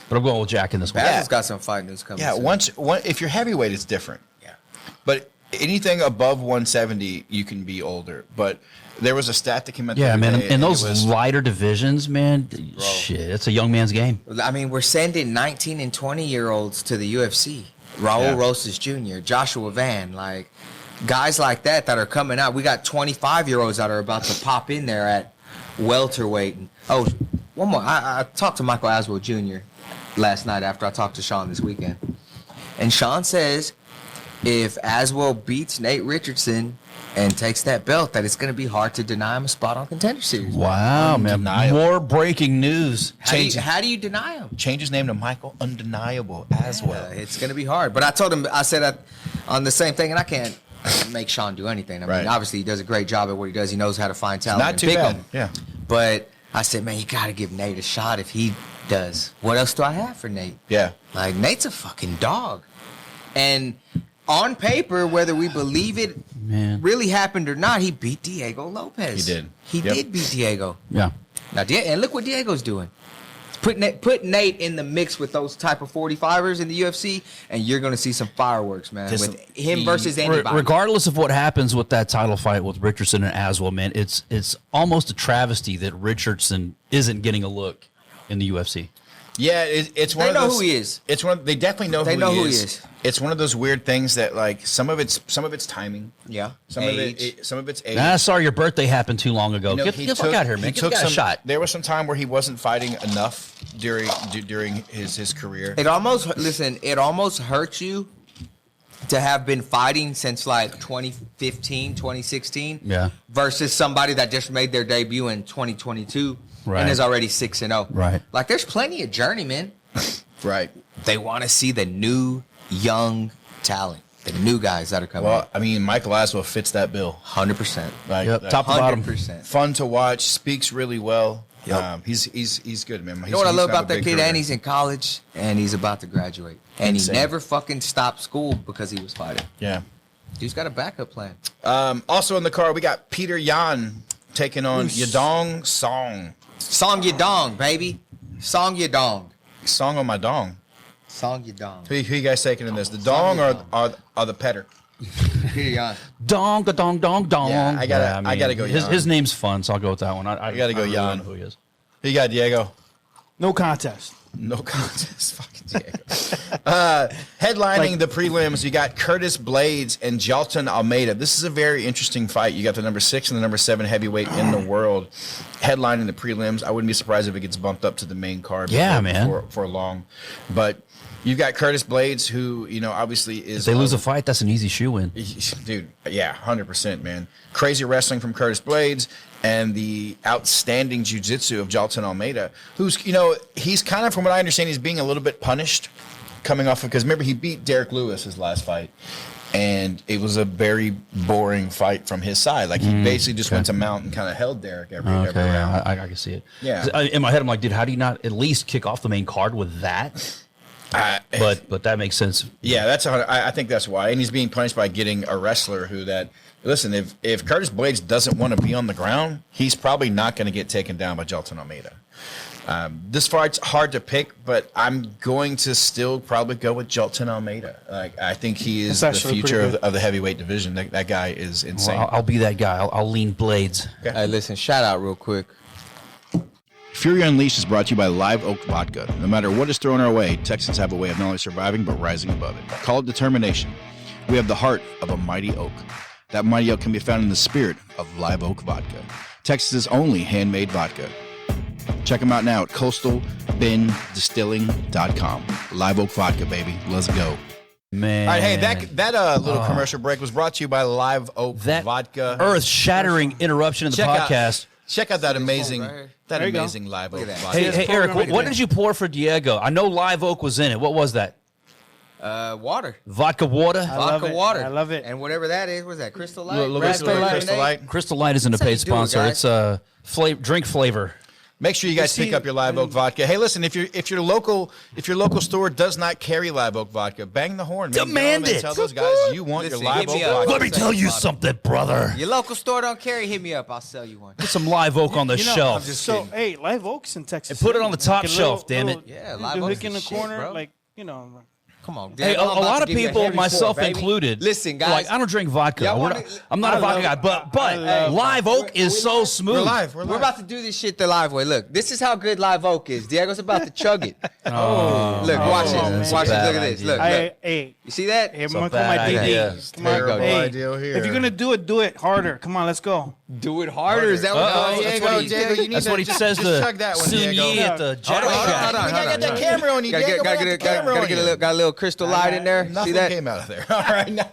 But I'm going with Jack in this one. Basil's got some fight news coming. Yeah, soon. if you're heavyweight, it's different. Yeah. But anything above 170, you can be older. But there was a stat that came out. the Yeah, other man. day, In and those it was- lighter divisions, man, shit, it's a young man's game. I mean, we're sending 19 and 20-year-olds to the UFC. Raul Yeah. Rosas Jr., Joshua Van, like guys like that are coming out. We got 25-year-olds that are about to pop in there at welterweight. And, oh, one more. I talked to Michael Aswell Jr. last night after I talked to Sean this weekend. And Sean says if Aswell beats Nate Richardson and takes that belt, that it's going to be hard to deny him a spot on Contender Series. Wow, man. Undeniable. More breaking news. How do you deny him? Change his name to Michael Undeniable as well. It's going to be hard. But I told him, I said on the same thing, and I can't make Sean do anything. I Right. mean, obviously, he does a great job at what he does. He knows how to find talent Not and too pick bad. him. Yeah. But I said, man, you got to give Nate a shot if he does. What else do I have for Nate? Yeah. Like, Nate's a fucking dog. And on paper, whether we believe it Man. really happened or not, he beat Diego Lopez. He did. He Yep. did beat Diego. Yeah. Now, and look what Diego's doing. Put Nate in the mix with those type of 45ers in the UFC, and you're going to see some fireworks, man. Just- with him versus anybody. Regardless of what happens with that title fight with Richardson and Aswell, man, it's almost a travesty that Richardson isn't getting a look in the UFC. Yeah, it's one They of know those. who he is. It's one. They definitely know, They who, know he who he is. is. It's one of those weird things that, like, some of it's timing. Yeah. Some Age. of it's age. Nah, sorry, your birthday happened too long ago. You know, Get the fuck out here, man. he Give the guy a shot. There was some time where he wasn't fighting enough during his career. It almost hurts you to have been fighting since like 2015, 2016. Yeah. Versus somebody that just made their debut in 2022 Right. and is already 6-0. Right. Like, there's plenty of journeymen. Right. They want to see the new young talent, the new guys that are coming. Well, I mean, Michael Aswell fits that bill. 100%. Like, Yep, top to bottom. 100%. Fun to watch. Speaks really well. Yep. He's good, man. You know what I love about that kid? And he's in college, and he's about to graduate. And Insane. he never fucking stopped school because he was fighting. Yeah. Dude's got a backup plan. Also in the car, we got Peter Yan taking on Yadong Song. Song your dong, baby. Song your dong. Song on my dong. Song your dong. Who you guys taking in this? The dong or the petter? Here you are. Dong, dong, dong, dong. Yeah, I gotta go. His name's fun, so I'll go with that one. I gotta go I really Jan. don't know who he is. Who you got, Diego? No contest. No contest. Fucking Diego. Headlining the prelims, you got Curtis Blades and Jalton Almeida. This is a very interesting fight. You got the number 6 and the number 7 heavyweight in the world headlining the prelims. I wouldn't be surprised if it gets bumped up to the main card. Yeah, man. For long, but you've got Curtis Blades, who obviously is. If they lose a fight, that's an easy shoe win. Dude, yeah, 100%, man. Crazy wrestling from Curtis Blades and the outstanding jiu-jitsu of Jalton Almeida, who's, he's kind of, from what I understand, he's being a little bit punished coming off of, because remember, he beat Derek Lewis his last fight, and it was a very boring fight from his side. Like, he basically just went to mount and kind of held Derek every round. Yeah, I can see it. Yeah. In my head, I'm like, dude, how do you not at least kick off the main card with that? But that makes sense. Yeah, I think that's why. And he's being punished by getting a wrestler who that. Listen, if Curtis Blades doesn't want to be on the ground, he's probably not going to get taken down by Jalton Almeida. This fight's hard to pick, but I'm going to still probably go with Jalton Almeida. Like, I think he is the future of the heavyweight division. That guy is insane. Well, I'll be that guy. I'll lean Blades. Okay. Hey, listen, shout out real quick. Fury Unleashed is brought to you by Live Oak Vodka. No matter what is thrown our way, Texans have a way of not only surviving, but rising above it. Call it determination. We have the heart of a mighty oak. That mighty oak can be found in the spirit of Live Oak Vodka, Texas's only handmade vodka. Check them out now at coastalbendistilling.com. Live Oak Vodka, baby. Let's go. Man. All right, hey, that little commercial break was brought to you by Live Oak Vodka. Earth-shattering interruption in the podcast. Check out that amazing, Live Oak vodka. Hey, Eric, what did you pour for Diego? I know Live Oak was in it. What was that? Water. Vodka water? Vodka water. I love it. And whatever that is, what's that? Crystal Light? Little Crystal Light. Crystal Light isn't a That's how paid you do it, sponsor. guys. It's drink flavor. Make sure you guys pick up your Live Oak vodka. Hey, listen, if your local store does not carry Live Oak vodka, bang the horn. Demand it. Tell those guys you want your Live hit Oak me up. vodka. Let me tell you something, brother. Your local store don't carry, hit me up. I'll sell you one. Put some Live Oak on the shelf. So, hey, Live Oak's in Texas. And put it City. on the top Like a shelf, damn it. Yeah, Live Live Oak's Oak's in the the shit, corner, bro. like, Come on. Hey, a lot of people, myself included, Listen, guys. like, I don't drink vodka. I'm not a vodka guy, but Live Oak is so smooth. We're about to do this shit the live way. Look, this is how good Live Oak is. Diego's about to chug it. Look, watch this. Watch this. Look at this. Look. Hey, You see that? I'm a gonna call bad my idea. DD. Come on, Terrible hey, idea here. if you're gonna do it harder. Come on, let's go. Do it harder. Is that what? That's what he says to chug that one, Sun Diego. Yi at the Jack Hold on, Shack. hold on. You gotta get that camera on you, Diego. Got a little crystal light in there. Nothing See that? came out of there. All right, now.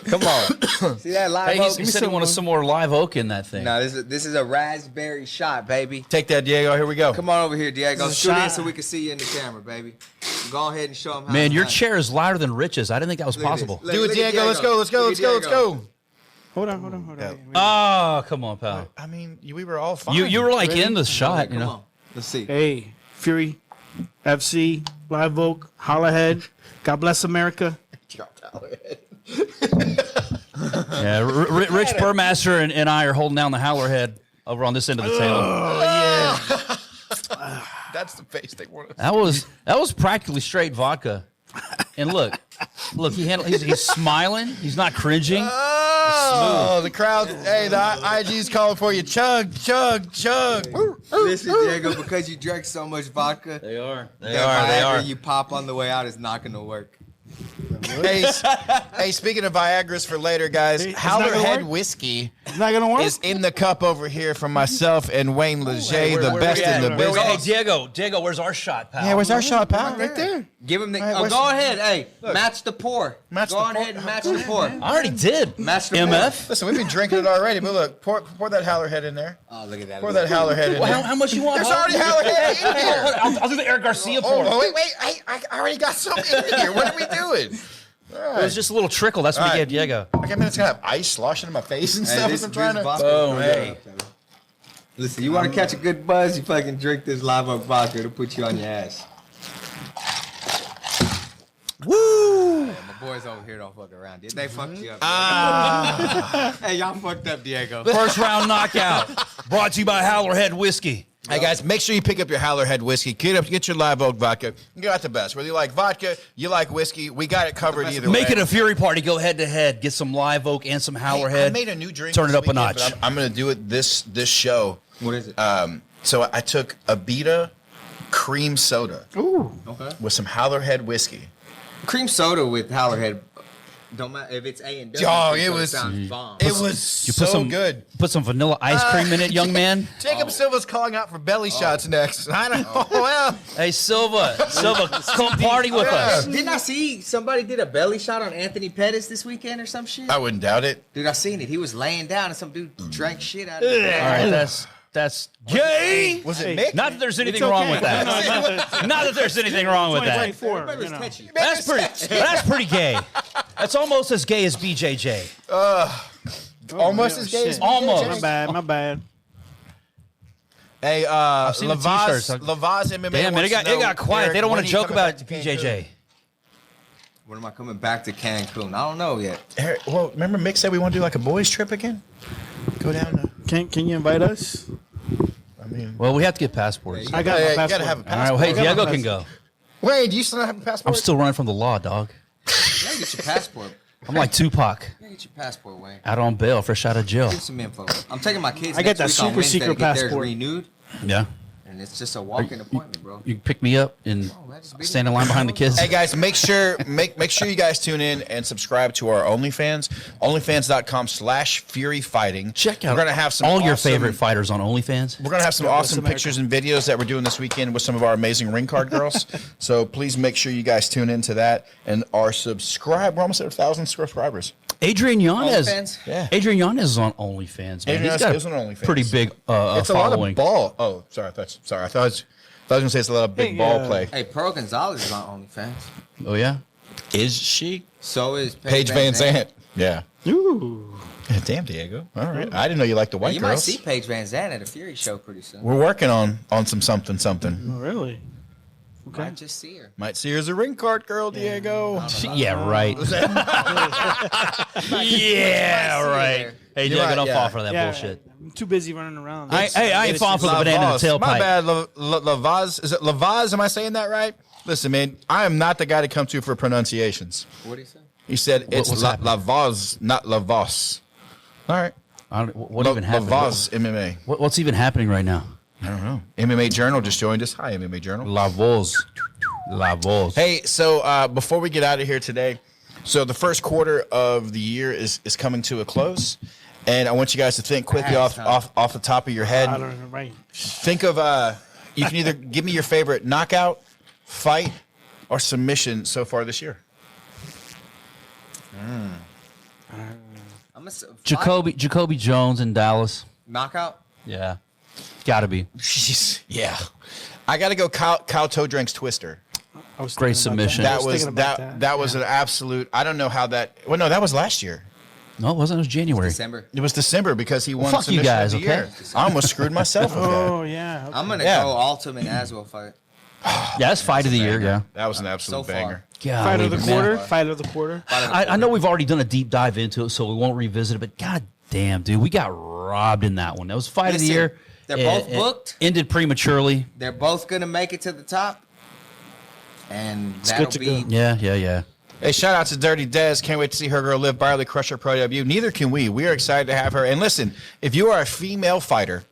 Come on. See that Live Hey, Oak? he said he wanted some more Live Oak in that thing. No, this is a raspberry shot, baby. Take that, Diego. Here we go. Come on over here, Diego. This is a Scoot in shot. so we can see you in the camera, baby. Go ahead and show them how. Man, it's your done. chair is louder than Rich's. I didn't think that was Look at this. possible. Look- Do it, look at Diego. Let's go. Let's go. Look Let's at go. Let's Diego. go. Hold on. Oh, come on, pal. I mean, we were all fine. You were like Ready? in the shot, Come you know. on. Let's see. Hey, Fury, FC, Live Oak, Howler. God bless America. Yeah, Rich Burmaster and I are holding down the Howler head over on this end of the table. That's the face they want. That was practically straight vodka. And look, he's smiling. He's not cringing. Oh, the crowd. Hey, the IG's calling for you. Chug, chug, chug. Listen, Diego, because you drank so much vodka, They are. that Viagra you pop on the way out is not going to work. Hey, speaking of Viagra's for later, guys, It's not Howler gonna Head work? Whiskey It's not gonna work. is in the cup over here from myself and Wayne Leger, the best in the Hey, business. Diego, where's our shot, pal? Yeah, where's our shot, pal? Right there. Give him the. All right, Oh, where's- go ahead. Hey, match the pour. Match go the on pour. ahead and match the pour. I already did. Match the MF. Listen, we've been drinking it already, but look, pour that Howler Head in there. Oh, look at that. Pour that Howler Head in Well, there. how much you want? There's Ho? already Howler Head in Hey, here. I'll do the Eric Garcia pour. Oh, wait. I already got something in here. What are we doing? All It was just a little trickle. That's what All he right. gave Diego. Like, I mean, it's gonna have ice sloshing in my face and stuff. this I'm trying to. vodka Boom, is hey. good. Listen, you want to catch a good buzz? You fucking drink this Live Oak vodka. It'll put you on your ass. Woo! My boys over here don't fuck around. Did they fuck you up? Hey, y'all fucked up, Diego. First round knockout. Brought to you by Howler Head Whiskey. Hey guys, make sure you pick up your Howler Head whiskey. Get your Live Oak vodka. You got the best. Whether you like vodka, you like whiskey, we got it covered either way. Make it a Fury party. Go head to head. Get some Live Oak and some Howler Head. I made a new drink. Turn it up weekend, a notch. but I'm going to do it this show. What is it? So I took a Beta cream soda Okay. with some Howler Head whiskey. Cream soda with Howler Head. Don't matter if it's A and W. Oh, cream it soda was- sounds bomb. It was You put so some good. Put some vanilla ice cream in it, young man. Jacob Silva's calling out for belly shots next. I don't know. Well, Hey, Silva, come party with us. Didn't I see somebody did a belly shot on Anthony Pettis this weekend or some shit? I wouldn't doubt it. Dude, I seen it. He was laying down and some dude drank shit out of it. All right, that's gay. Was it Mick? Not that there's anything It's wrong okay. with that. Not that there's anything wrong with that. 2024. Everybody was You know. touchy. That's pretty gay. That's almost as gay as BJJ. Almost Oh, as gay as shit. Almost. My bad. Hey, seen the Lavaz t-shirts. MMA. Damn, man, wants it to know, got quiet. Eric, They don't want when to are you joke coming about back to BJJ. When am I coming back to Cancun? I don't know yet. Eric, well, remember Mick said we want to do like a boys trip again? Go down to. Can you invite us? I mean, Well, we have to get passports. I got my you passport. gotta have a All right, passport. well, hey, I got my Diego can passport. go. Wait, do you still not have a passport? I'm still running from the law, dog. You gotta get your passport. I'm like Tupac, You gotta get your passport, Wayne. out on bail, fresh out of jail. Give some info. I'm taking my kids. I got next that week on super Wednesday secret to get theirs passport. renewed, Yeah. and it's just a walk-in appointment, bro. You can pick me up and that's big. stand in line behind the kids. Hey guys, make sure you guys tune in and subscribe to our OnlyFans. OnlyFans.com/Fury Fighting. Check out We're gonna have some all your awesome- favorite fighters on OnlyFans. We're gonna have some bless awesome America. pictures and videos that we're doing this weekend with some of our amazing ring card girls. So please make sure you guys tune into that and are subscribed. We're almost at 1,000 subscribers. Adrian Yanez. OnlyFans? Yeah. Adrian Yanez is on OnlyFans, man. Adrian He's Yanez got is on OnlyFans. pretty big It's a following. lot of ball. Oh, sorry. I thought I was gonna say it's a lot of big Hey, ball play. Hey, Pearl Gonzalez is on OnlyFans. Oh, yeah? Is she? So is Paige Van Zandt. Yeah. Ooh. Yeah, damn, Diego. All right. I didn't know you liked the white You girls. might see Paige Van Zandt at a Fury show pretty soon. We're working on some something. Oh, really? Okay. Might just see her. Might see her as a ring card girl, Diego. Yeah, right. yeah, right. there. Hey, You're Diego, right, don't yeah. fall for that Yeah, bullshit. I'm too busy running around. I ain't falling for the banana in the tailpipe. My bad, Lavaz. Is it Lavaz? Am I saying that right? Listen, man, I am not the guy to come to for pronunciations. What do you say? He said it's what's happening? Lavaz, not Lavos. All right. What even happened? Lavaz MMA. What's even happening right now? I don't know. MMA Journal just joined us. Hi, MMA Journal. La voz. La voz. Hey, so before we get out of here today, so the first quarter of the year is coming to a close, and I want you guys to think quickly off the top of your head. I don't know, right. Think of you can either give me your favorite knockout, fight, or submission so far this year. I'm a Jacoby Jones in Dallas. knockout. Yeah. Gotta be. Jeez, yeah. I got to go Kyle Toe Drink's Twister. I was Great thinking about submission. I That was thinking about that was an absolute. I don't know how that. Well, no, that was last year. No, it wasn't. It was January. December. It was December because he won fuck you submission guys, of the okay? year. I almost screwed myself with that. Oh yeah. Okay. I'm gonna Yeah. go Ultimate Aswell fight. Yeah, that's fight of the year. Yeah. That was an absolute So far. banger. Fight of the man. quarter. Fight of the quarter. I know we've already done a deep dive into it, so we won't revisit it. But god damn, dude, we got robbed in that one. That was fight of the Listen, year. they're both booked. Ended prematurely. They're both gonna make it to the top, and that'll good to be. go. Yeah. Hey, shout out to Dirty Des. Can't wait to see her girl Liv Barley crush her pro debut. Neither can we. We are excited to have her. And listen, if you are a female fighter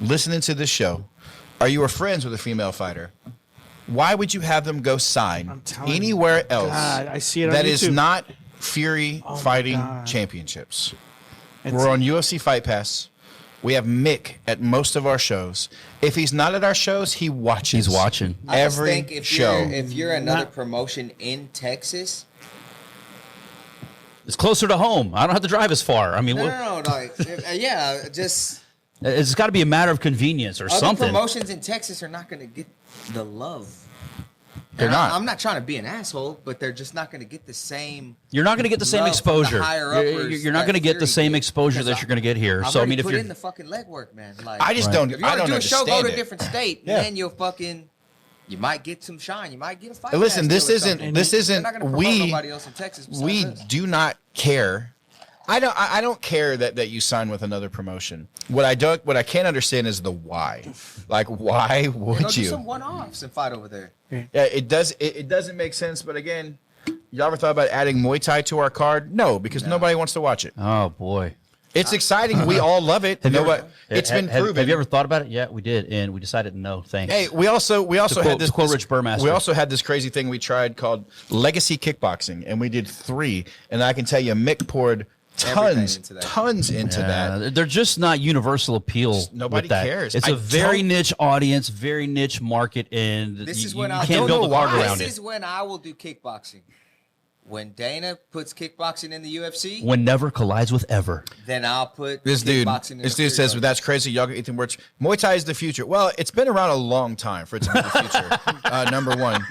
listening to this show, or you are friends with a female fighter, why would you have them go sign I'm telling you. anywhere else God, I see it on that is YouTube. not Fury Oh my Fighting God. Championships? It's- We're on UFC Fight Pass. We have Mick at most of our shows. If he's not at our shows, he watches. He's watching. I just every think if show. if you're another Not- promotion in Texas, It's closer to home. I don't have to drive as far. I mean, no, like yeah, just it's got to be a matter of convenience or other something. promotions in Texas are not gonna get the love. They're And not. I'm not trying to be an asshole, but they're just not gonna get the same. You're not going to get the same love from the exposure. higher You're uppers not that going to get the Fury same did. exposure that Because you're going to get here. I've So I already mean, if put you're in the fucking legwork, man. Like, I just Right. don't. if you I want to don't do a show, understand go to a it. different state, Yeah. then you'll fucking. You might get some shine. You might get a fight. Listen, match this deal or isn't. something. This They're isn't. not gonna promote nobody else in Texas besides We us. do not care. I don't care that you sign with another promotion. What I can't understand is the why. Like, why Go would do you? some one-offs and fight over there. Yeah, it does. It doesn't make sense. But again, you ever thought about adding Muay Thai to our card? No, because nobody wants to watch it. Oh boy. It's exciting. We all love it. It's been proven. Have you ever thought about it? Yeah, we did, and we decided no, thanks. Hey, we also had this. To quote Rich Burmaster. We also had this crazy thing we tried called Legacy Kickboxing, and we did 3. And I can tell you, Mick poured tons into that. They're just not universal appeal. Nobody with that. cares. It's a very niche audience, very niche market, and This is you when I can't build a card around This is it. when I will do kickboxing. When Dana puts kickboxing in the UFC, When never collides with ever. then I'll put This dude kickboxing in the says, street well, that's crazy. Y'all get Ethan Wirtz. Muay Thai is the future. Well, it's been around a long time for it to be the future. Number one.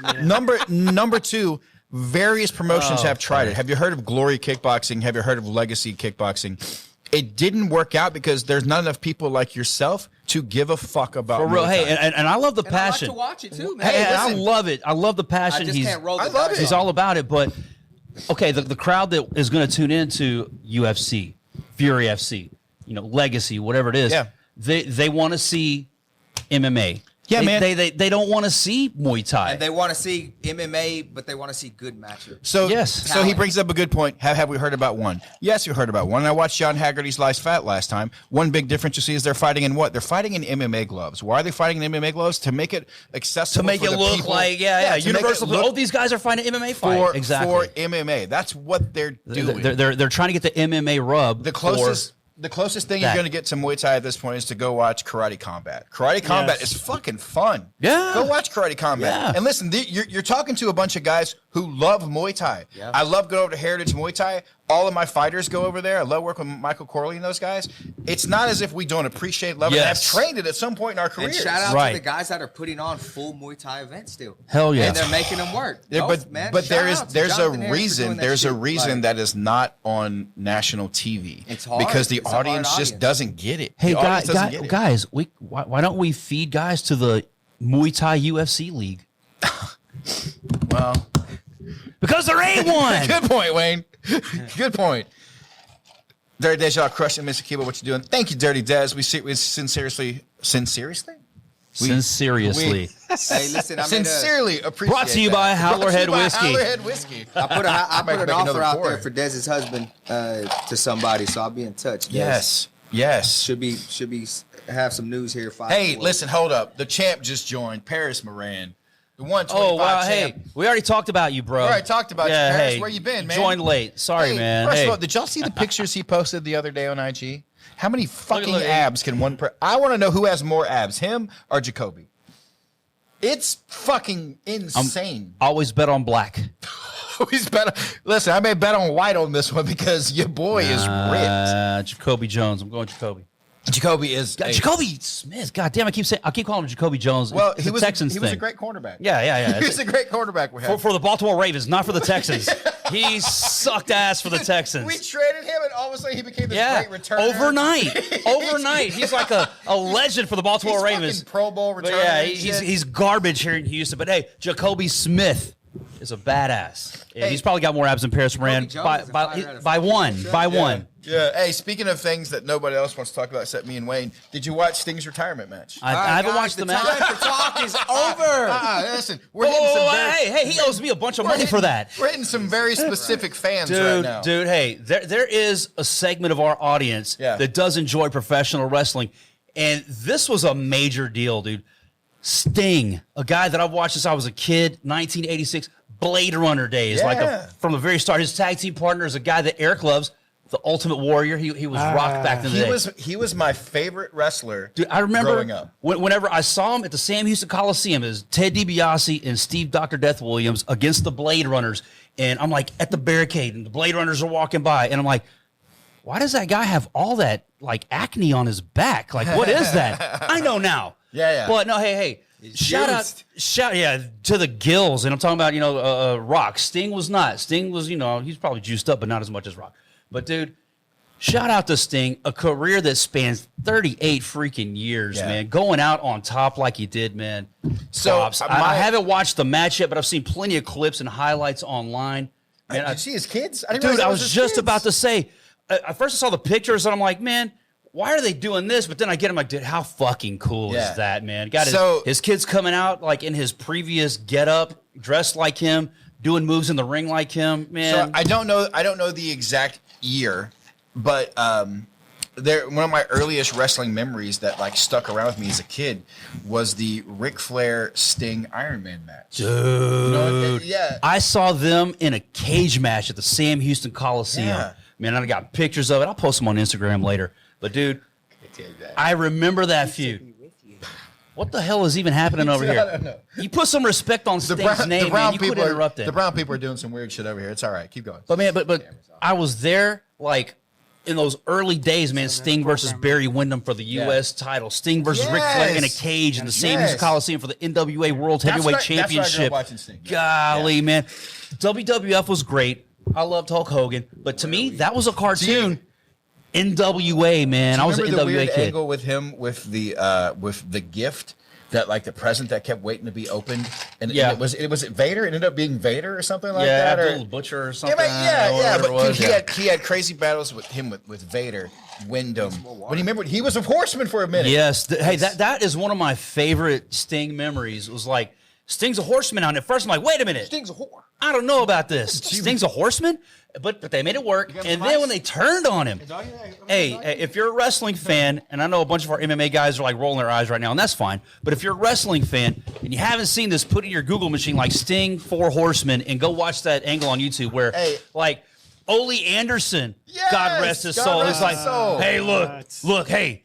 Number 2, various promotions have tried it. Have you heard of Glory Kickboxing? Have you heard of Legacy Kickboxing? It didn't work out because there's not enough people like yourself to give a fuck about For real, Muay Thai. hey, and I love the And I like passion. to watch it too, man. Hey, and I listen. love it. I love the I passion. just can't roll the I love dice it. He's on all about it, but okay, the crowd that is going to tune into UFC, Fury FC, Legacy, whatever it is, Yeah. they want to see MMA. Yeah, man. They don't want to see Muay Thai. And they want to see MMA, but they want to see good matchups. So Yes. So he brings up a good point. Have we heard about one? Yes, we heard about one. I watched John Haggerty's Lies Fat last time. One big difference you see is they're fighting in what? They're fighting in MMA gloves. Why are they fighting in MMA gloves? To make it accessible. to make for it the look people. like, to make it universal. look Oh, these guys are fighting MMA fight. for Exactly. MMA. That's what they're doing. They're trying to get the MMA rub. The closest thing you're that. going to get to Muay Thai at this point is to go watch Karate Combat. Karate Combat is fucking fun. Yeah. Go watch Karate Combat. Yeah. And listen, you're talking to a bunch of guys who love Muay Thai. Yeah. I love going over to Heritage Muay Thai. All of my fighters go over there. I love working with Michael Corley and those guys. It's not as if we don't appreciate, love it, and have Yes. trained it at some point in our And careers. shout out Right. to the guys that are putting on full Muay Thai events still. Hell yeah. And they're making them work. Yeah, Both, man. but Shout there's out to a Jonathan Harris for reason doing that there's a shit. reason Like, that is not on national TV. It's hard. Because the It's a hard audience just audience. doesn't get it. Hey, The audience doesn't get it. guys, why don't we feed guys to the Muay Thai UFC league? Well, Because there ain't one. good point, Wayne. Good point. Dirty Dez, y'all crushing, Mr. Kiba. What you doing? Thank you, Dirty Dez. We sincerely. Sincerely. Hey, listen, I made Sincerely appreciate Brought to you that. by Howler Brought to you Head by Whiskey. Howler Head Whiskey. I put Make an another offer out pour. there for Dez's husband to somebody, so I'll be in touch. Des. Yes. Should be have some news here. Hey, listen, hold up. The champ just joined, Paris Moran. The 125 Oh wow! champ. Hey, we already talked about you, bro. We already talked about you, Paris. Where you been, man? Joined late. Sorry, Hey, man. First Hey, of all, did y'all see the pictures he posted the other day on IG? How many fucking look. abs can one I want to know who has more abs, him or Jacoby. It's fucking insane. always bet on black. He's bet. Listen, I may bet on white on this one because your boy is ripped. Jacoby Jones. I'm going Jacoby. Jacoby is Jacoby Smith. God damn! I keep calling him Jacoby Jones. Well, It's he the was Texans he was a thing. great cornerback. Yeah. He was a great quarterback we had. for the Baltimore Ravens, not for the Texans. He sucked ass for the Texans. We traded him, and all of a sudden he became this great returner. Overnight. He's like a legend for the Baltimore He's Ravens. fucking Pro Bowl returner. But yeah, and shit. he's garbage here in Houston. But hey, Jacoby Smith is a badass. Yeah, Hey. he's probably got more abs than Paris Moran Jones by, is a by, fighter out of by one. Philadelphia. By one. Yeah. Hey, speaking of things that nobody else wants to talk about except me and Wayne, did you watch Sting's retirement match? I haven't watched the match. time for talk is over. Listen, we're hitting some very, Hey, he owes me a bunch of money for that. We're hitting some very specific fans right now. Dude, hey, there is a segment of our audience that does enjoy professional wrestling, and this was a major deal, dude. Sting, a guy that I've watched since I was a kid, 1986, Blade Runner days, from the very start. His tag team partner is a guy that Eric loves, the Ultimate Warrior. He was rocked back in the day. He was my favorite wrestler. Dude, I remember growing up. whenever I saw him at the Sam Houston Coliseum as Ted DiBiase and Steve Dr. Death Williams against the Blade Runners, and I'm like at the barricade, and the Blade Runners are walking by, and I'm like, why does that guy have all that like acne on his back? Like, what is that? I know now. Yeah. But no, hey, shout to the gills, and I'm talking about Rock. Sting was not. Sting was he's probably juiced up, but not as much as Rock. But dude, shout out to Sting, a career that spans 38 freaking years, man. Going out on top like he did, man. So I haven't watched the match yet, but I've seen plenty of clips and highlights online. Did you see his kids? Dude, I was just about to say, at first I saw the pictures and I'm like, man, why are they doing this? But then I get him like, dude, how fucking cool is that, man? Got his kids coming out like in his previous getup, dressed like him, doing moves in the ring like him, man. So I don't know the exact year, but one of my earliest wrestling memories that like stuck around with me as a kid was the Ric Flair Sting Iron Man match. Dude, yeah. I saw them in a cage match at the Sam Houston Coliseum. Yeah. Man, I got pictures of it. I'll post them on Instagram later. But dude, I remember that feud. What the hell is even happening over here? I don't know. You put some respect on Sting's name, man. You quit interrupting. The brown people are doing some weird shit over here. It's all right. Keep going. But man, but I was there like in those early days, man. Sting versus Barry Windham for the U.S. title. Sting versus Ric Flair in a cage in the Sam Houston Coliseum for the NWA World Heavyweight Championship. Golly, man. WWF was great. I loved Hulk Hogan, but to me, that was a cartoon. NWA, man. I was an NWA the weird kid. Angle with him with the gift that like the present that kept waiting to be opened, and was it Vader? It ended up being Vader or something like that, Abdul Butcher or something. But dude, he had crazy battles with him with Vader, Wyndham. When you remember, he was a horseman for a minute. Yes, hey, that is one of my favorite Sting memories. It was like Sting's a horseman on it. First, I'm like, wait a minute, Sting's a whore. I don't know about this. Sting's a horseman, but they made it work. And then when they turned on him, hey, if you're a wrestling fan, and I know a bunch of our MMA guys are like rolling their eyes right now, and that's fine. But if you're a wrestling fan and you haven't seen this, put in your Google machine like Sting 4 Horsemen and go watch that angle on YouTube where like Ole Anderson, God rest his soul, is like, hey, look, hey,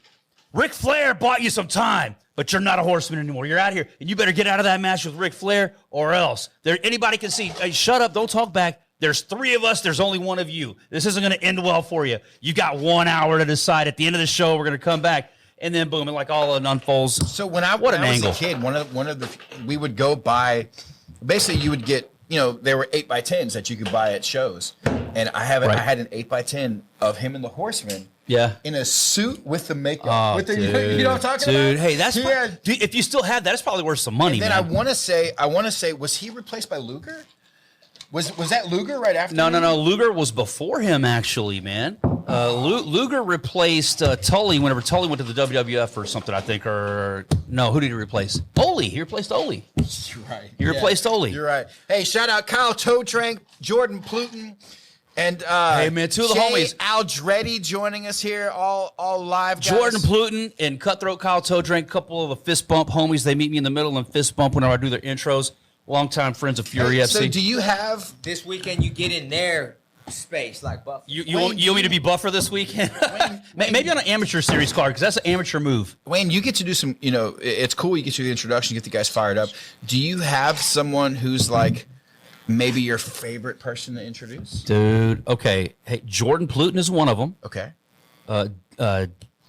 Ric Flair bought you some time. But you're not a horseman anymore. You're out here, and you better get out of that match with Ric Flair, or else anybody can see. Hey, shut up! Don't talk back. There's 3 of us. There's only one of you. This isn't going to end well for you. You got 1 hour to decide. At the end of the show, we're going to come back, and then boom, and like all it unfolds. So when I was a kid, one of the we would go buy. Basically, you would get there were 8x10s that you could buy at shows, and I had an 8x10 of him and the Horseman. Yeah, in a suit with the makeup. Oh, with the, dude, you know what I'm talking about? Dude, hey, that's dude, if you still have that, it's probably worth some money. And then man. I want to say, was he replaced by Luger? Was that Luger right after? No. Luger was before him, actually, man. Luger replaced Tully whenever Tully went to the WWF or something, I think. Or no, who did he replace? Ole. He replaced Ole. You're right. He replaced Ole. You're right. Hey, shout out Kyle Totrank, Jordan Pluton. And hey man, 2 of the homies, Aldretti joining us here, all live. Guys. Jordan Pluton and Cutthroat Kyle Todrank, a couple of the fist bump homies. They meet me in the middle and fist bump whenever I do their intros. Longtime friends of Fury FC. So do you have this weekend? You get in their space like Buff. You want me to be buffer this weekend? Maybe on an amateur series card because that's an amateur move. Wayne, you get to do some. It's cool. You get to do the introduction, get the guys fired up. Do you have someone who's like? Maybe your favorite person to introduce? Dude, okay. Hey, Jordan Pluton is one of them. Okay.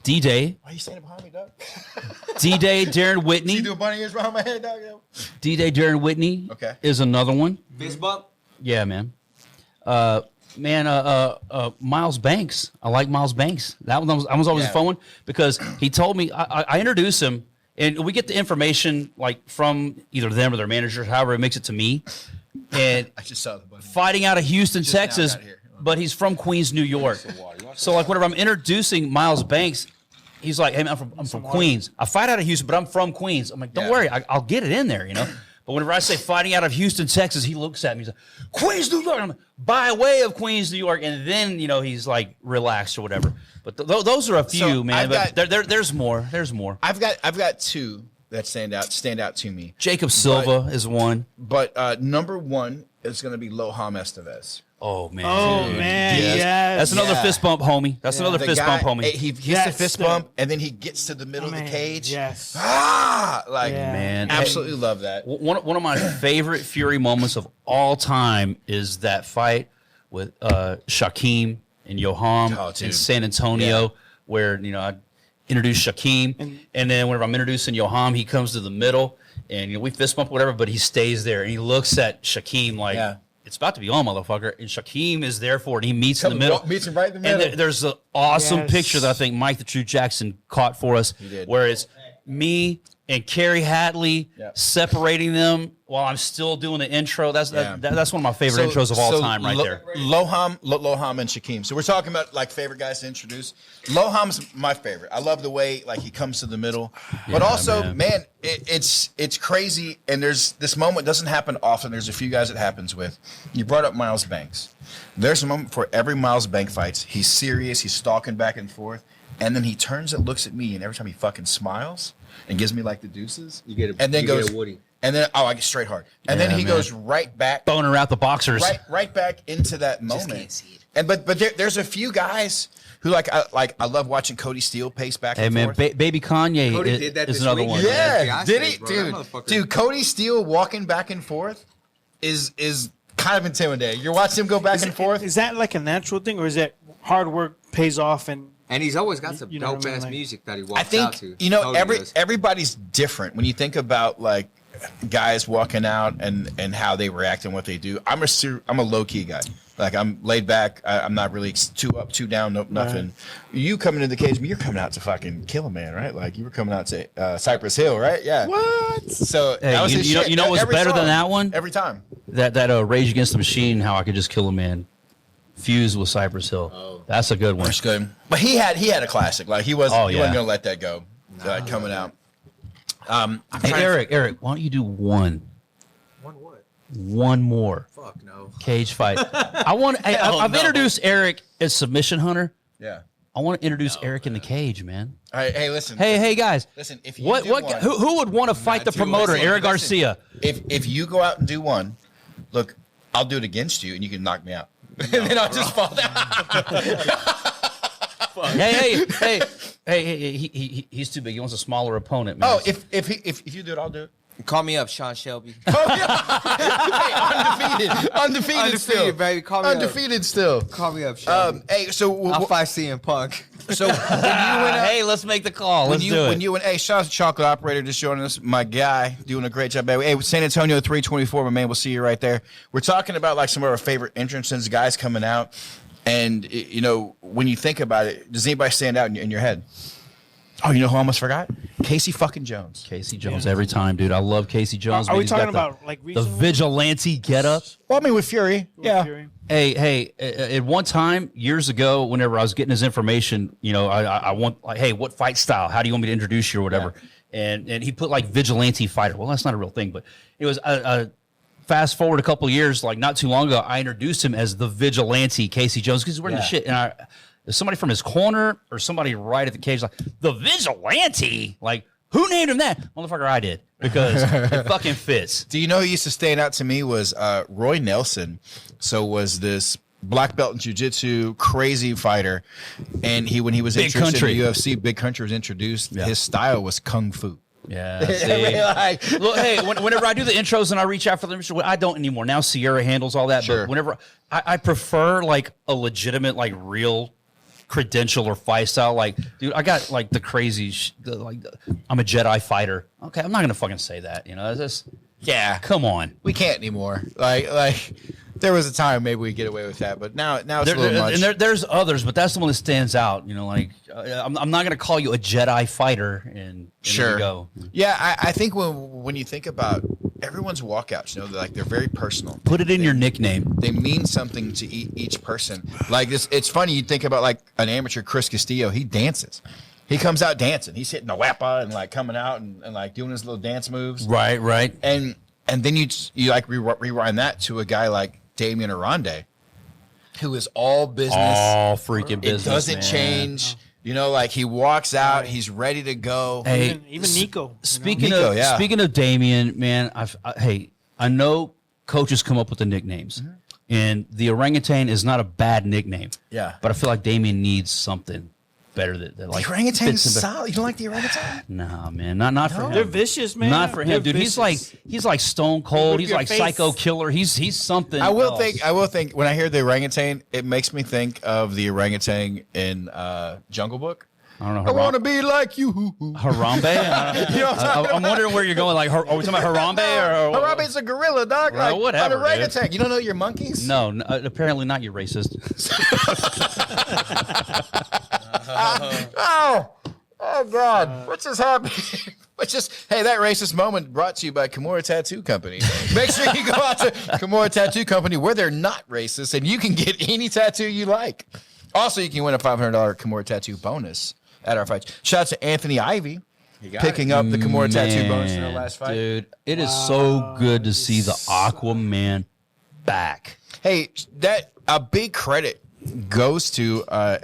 D-Day. Why are you standing behind me, dog? D-Day, Darren Whitney. You do a bunny ears behind my head, dog? D-Day, Darren Whitney is another one. Fist bump? Yeah, man. Miles Banks. I like Miles Banks. That was always a fun one because he told me, I introduced him, and we get the information like from either them or their managers, however it makes it to me. And I just saw the button. Fighting out of Houston, Texas, but he's from Queens, New York. So like whenever I'm introducing Miles Banks, he's like, "Hey man, I'm from Queens. I fight out of Houston, but I'm from Queens." I'm like, "Don't worry, I'll get it in there, But whenever I say fighting out of Houston, Texas, he looks at me. He's like, "Queens, New York." I'm like, by way of Queens, New York, and then he's like relaxed or whatever. But those are a few, man. But there's more. There's more. I've got 2. That stand out to me. Jacob Silva is one. But number 1 is going to be Loham Estevez. Oh, man. Oh, dude. man. Yes. That's another fist bump, homie. That's another fist bump, homie. He gets the fist bump, and then he gets to the middle of the cage. Yes. Man. Absolutely love that. One of my favorite Fury moments of all time is that fight with Shaquem and Yoham in San Antonio, where, I introduce Shaquem, and then whenever I'm introducing Yoham, he comes to the middle, and we fist bump whatever, but he stays there, and he looks at Shaquem like it's it's about to be on, motherfucker. And Shaquem is there for it. He meets in the middle. Meets him right in the middle. And there's an awesome Yes. picture that I think Mike the True Jackson caught for us, did. where it's me and Carrie Hadley separating them while I'm still doing the intro. That's one of my favorite intros of all time, right there. Loham and Shaquem. So we're talking about like favorite guys to introduce. Loham's my favorite. I love the way like he comes to the middle, but also, man, it's crazy. And there's this moment doesn't happen often. There's a few guys it happens with. You brought up Miles Banks. There's a moment for every Miles Banks fights. He's serious. He's stalking back and forth, and then he turns and looks at me, and every time he fucking smiles and gives me like the deuces, You get a, and then you goes get a Woody. and then I get straight hard, and then he goes right back, Boner out the boxers. right back into that moment. can't see it. And but there's a few guys who I love watching Cody Steele pace back Hey and man, forth. Baby Kanye Cody did that is this another week. one. Yeah, I did said, he, bro, that motherfucker- dude? Cody Steele walking back and forth is kind of intimidating. You're watching him go back and forth. Is that like a natural thing, or is that hard work pays off? And he's always got some You know what I dope mean? ass Like- music that he walks I think out to. Cody does. everybody's different when you think about like guys walking out and how they react and what they do. I'm a low key guy. Like I'm laid back. I'm not really too up, too down, nope, nothing. You coming into the cage, you're coming out to fucking kill a man, right? Like you were coming out to Cypress Hill, right? Yeah. what? So Hey, that was you- his you know- shit. you know what's Every better than song, that one? Every time. That Rage Against the Machine, how I could just kill a man, fused with Cypress Hill. That's a good one. That's good. But he had a classic. Like he wasn't yeah. gonna let that go. Coming out. Hey, Eric, why don't you do one One what? one more Fuck no. cage fight? I've introduced Eric as Submission Hunter. Yeah. I want to introduce Eric in the cage, man. All right. Hey, listen. Hey, guys. Listen, if you what do what one- who would want to fight the Dude, promoter, listen, Eric listen. Garcia? If you go out and do one, look, I'll do it against you, and you can knock me out. And then I'll just fall down. Hey, he's too big. He wants a smaller opponent, man. Oh, if you do it, I'll do it. Call me up, Sean Shelby. Undefeated still, baby. Call me up. undefeated still. Call me up, Shelby. Hey, so I'll fight CM Punk. so when you went out, hey, let's make the call. Let's do it. when you went, hey, shout out to Chocolate Operator just joining us, my guy, doing a great job, baby. Hey, San Antonio 324, my man, we'll see you right there. We're talking about like some of our favorite entrances, guys coming out, and you know when you think about it, does anybody stand out in your head? Oh, you know who I almost forgot? Casey fucking Jones. Casey Jones every time, dude. I love Casey Jones. Are man. we He's talking got about like the recently? vigilante getup? Well, I mean with Fury, yeah. Fury? Hey, at one time years ago, whenever I was getting his information, you know, I want like, hey, what fight style? How do you want me to introduce you or whatever? And he put like vigilante fighter. Well, that's not a real thing, but it was fast forward a couple of years, like not too long ago, I introduced him as the vigilante Casey Jones because he's wearing the shit. And there's somebody from his corner or somebody right at the cage like the vigilante. Like who named him that? Motherfucker, I did because it fucking fits. Do you know who used to stand out to me was Roy Nelson? So was this black belt in jiu-jitsu, crazy fighter, and when he was Big introduced Country. in the UFC, Big Country was introduced. His style was kung fu. Yeah. See? Look, hey, whenever I do the intros and I reach out for them, I don't anymore. Now Sierra handles all that. Sure. But whenever I prefer like a legitimate, like real credential or fight style. Like, dude, I got like the crazy, I'm a Jedi fighter. Okay, I'm not gonna fucking say that. You know, it's just, Yeah, come on. we can't anymore. Like there was a time maybe we get away with that, but now it's a little much. And there's others, but that's the one that stands out. You know, like I'm not gonna call you a Jedi fighter, and there you go. Yeah, I think when you think about everyone's walkouts, you know, they're very personal. Put it in your nickname. They mean something to each person. Like this, it's funny. You think about like an amateur Chris Castillo. He dances. He comes out dancing. He's hitting the wappa and like coming out and like doing his little dance moves. Right. And then you like rewind that to a guy like Damian Aronde, who is all business. All freaking business. It doesn't man. change. You know, like he walks out, he's ready to go. Hey, Even Nico. Speaking Nico, of yeah. speaking of Damien, man, I know coaches come up with the nicknames, and the orangutan is not a bad nickname. Yeah. but I feel like Damien needs something better that like The orangutan's fits him better. solid. You don't like the orangutan? Nah, man, not for him. They're vicious, man. Not for him, They're dude. vicious. He's like Stone Cold. Rip He's your like face. Psycho Killer. He's something. I will else. think when I hear the orangutan, it makes me think of the orangutan in Jungle Book. I don't know. I want to be like you. Harambe? I'm wondering where you're going. Like, are we talking about Harambe? Or Harambe's a gorilla, dog. Well, Like, whatever, on a orangutan. You don't know your monkeys? No, apparently not. You're racist. Oh, God. What just happened? Hey, that racist moment brought to you by Kimura Tattoo Company. Make sure you go out to Kimura Tattoo Company where they're not racist and you can get any tattoo you like. Also, you can win a $500 Kimura Tattoo bonus at our fight. Shout out to Anthony Ivy picking up the Kimura Tattoo bonus in our last fight. Dude, it is so good to see the Aquaman back. Hey, a big credit goes to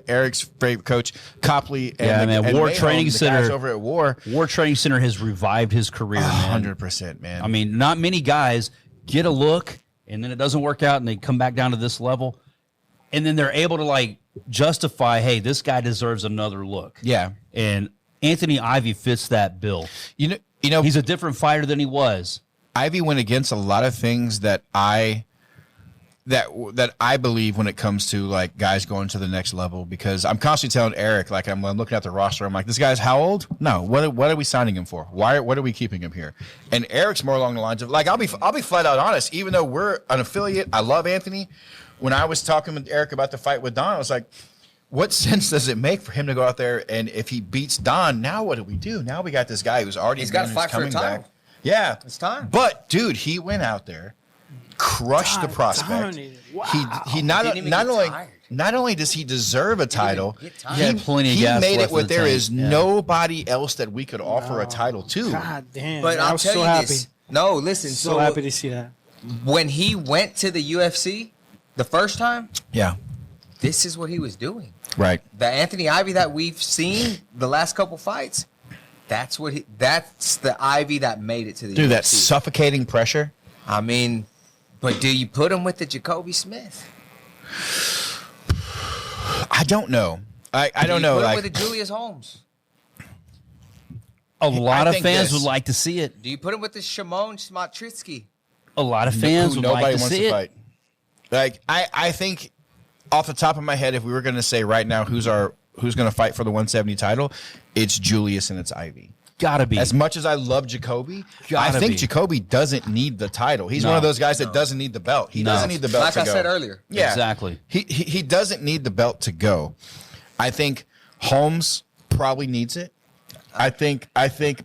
Eric's favorite coach, Copley, and War Mayholm, Training the Center guys over at War. War Training Center has revived his career, man. 100%, man. I mean, not many guys get a look, and then it doesn't work out, and they come back down to this level, and then they're able to, like, justify, hey, this guy deserves another look. Yeah. And Anthony Ivy fits that bill. You know, He's a different fighter than he was. Ivy went against a lot of things that I believe when it comes to like guys going to the next level, because I'm constantly telling Eric, like I'm looking at the roster, I'm like, this guy's how old? No, what are we signing him for? What are we keeping him here? And Eric's more along the lines of like, I'll be flat out honest, even though we're an affiliate, I love Anthony. When I was talking with Eric about the fight with Don, I was like, what sense does it make for him to go out there and if he beats Don, now what do we do? Now we got this guy who's already He's got to fight for a title. Back. Yeah, it's time. But dude, he went out there, crushed the prospect. Wow. He not only does he deserve a title, He made it left where in the there tank. is nobody else that we could offer a title to. God damn. But I I'll was tell so you happy. this. No, listen. So happy to see that. When he went to the UFC the first time, Yeah, this is what he was doing. right. The Anthony Ivy that we've seen the last couple fights, that's the Ivy that made it to the UFC. Dude, that suffocating pressure. I mean, but do you put him with the Jacoby Smith? I don't know. I don't know. Put him Like, with the Julius Holmes? A lot of think fans this. would like to see it. Do you put him with the Shimon Smatritsky? A lot of fans who would nobody like to wants see to it. fight. Like, I think off the top of my head, if we were going to say right now who's going to fight for the 170 title, it's Julius and it's Ivy. Gotta be. As much as I love Jacoby, I Gotta think be. Jacoby doesn't need the title. He's No. one of those guys that doesn't need the belt. He doesn't need the belt Like to I go. said earlier. Yeah, Exactly. He doesn't need the belt to go. I think Holmes probably needs it. I think,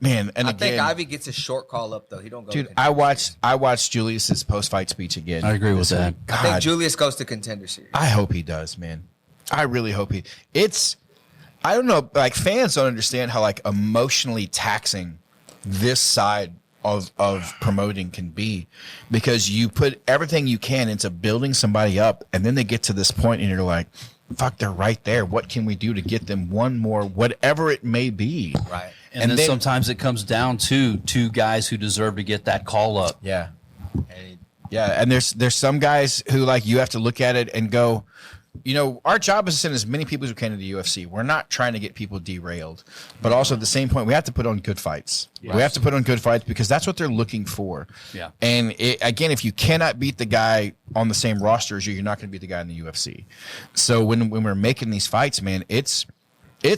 man, and I again, think Ivy gets a short call up though. He don't go. dude, to I Contender watched Julius's post-fight speech again. I agree with that. Series. I think God, Julius goes to Contender Series. I hope he does, man. I really hope he. I don't know, like fans don't understand how like emotionally taxing this side of promoting can be, because you put everything you can into building somebody up, and then they get to this point and you're like, fuck, they're right there. What can we do to get them one more, whatever it may be? Right. And then sometimes it comes down to two guys who deserve to get that call up. Yeah. And there's some guys who like you have to look at it and go, you know, our job is to send as many people as we can to the UFC. We're not trying to get people derailed, but also at the same point, we have to put on good fights. Yes. We have to put on good fights because that's what they're looking for. Yeah. And again, if you cannot beat the guy on the same roster as you're not going to beat the guy in the UFC. So when we're making these fights, man, it's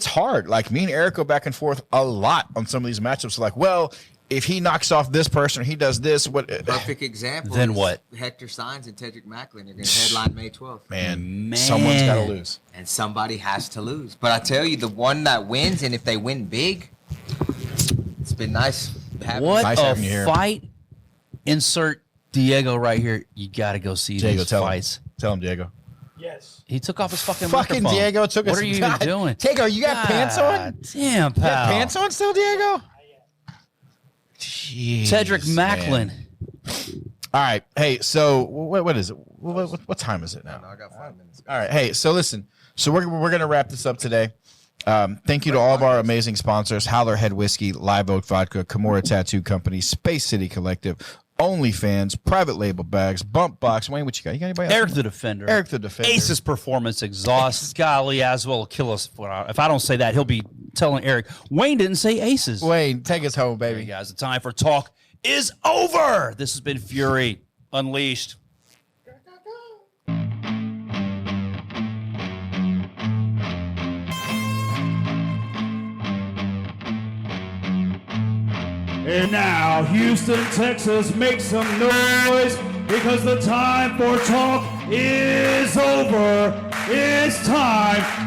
hard. Like me and Eric go back and forth a lot on some of these matchups. Like, well, if he knocks off this person, or he does this. What Perfect example. Then is what? Hector Sainz and Tedrick Macklin are going to headline May 12th. Man, someone's got to lose. And somebody has to lose. But I tell you, the one that wins, and if they win big, it's been nice having What Nice a having you here. fight! Insert Diego right here. You got to go see Diego, these tell fights. him. Tell him, Diego. Yes. He took off his fucking Fucking microphone. Diego took us. What are you God, even doing? Diego, you got pants on? Damn, You got pal. pants on still, Diego? Jeez, Cedric Macklin. man. All right. Hey, so what is it? What time is it now? I got 5 minutes. All right. Hey, so listen. So we're going to wrap this up today. Thank you to all of our amazing sponsors: Howler Head Whiskey, Live Oak Vodka, Kimura Tattoo Company, Space City Collective, OnlyFans, Private Label Bags, Bump Box. Wayne, what you got? You got anybody else? Eric the Defender. Eric the Defender. Aces Performance Exhaust. Golly, Aswell will kill us. If I don't say that, he'll be telling Eric, Wayne didn't say Aces. Wayne, take us home, Hey, baby. guys, the time for talk is over. This has been Fury Unleashed. And now, Houston, Texas, make some noise because the time for talk is over. It's time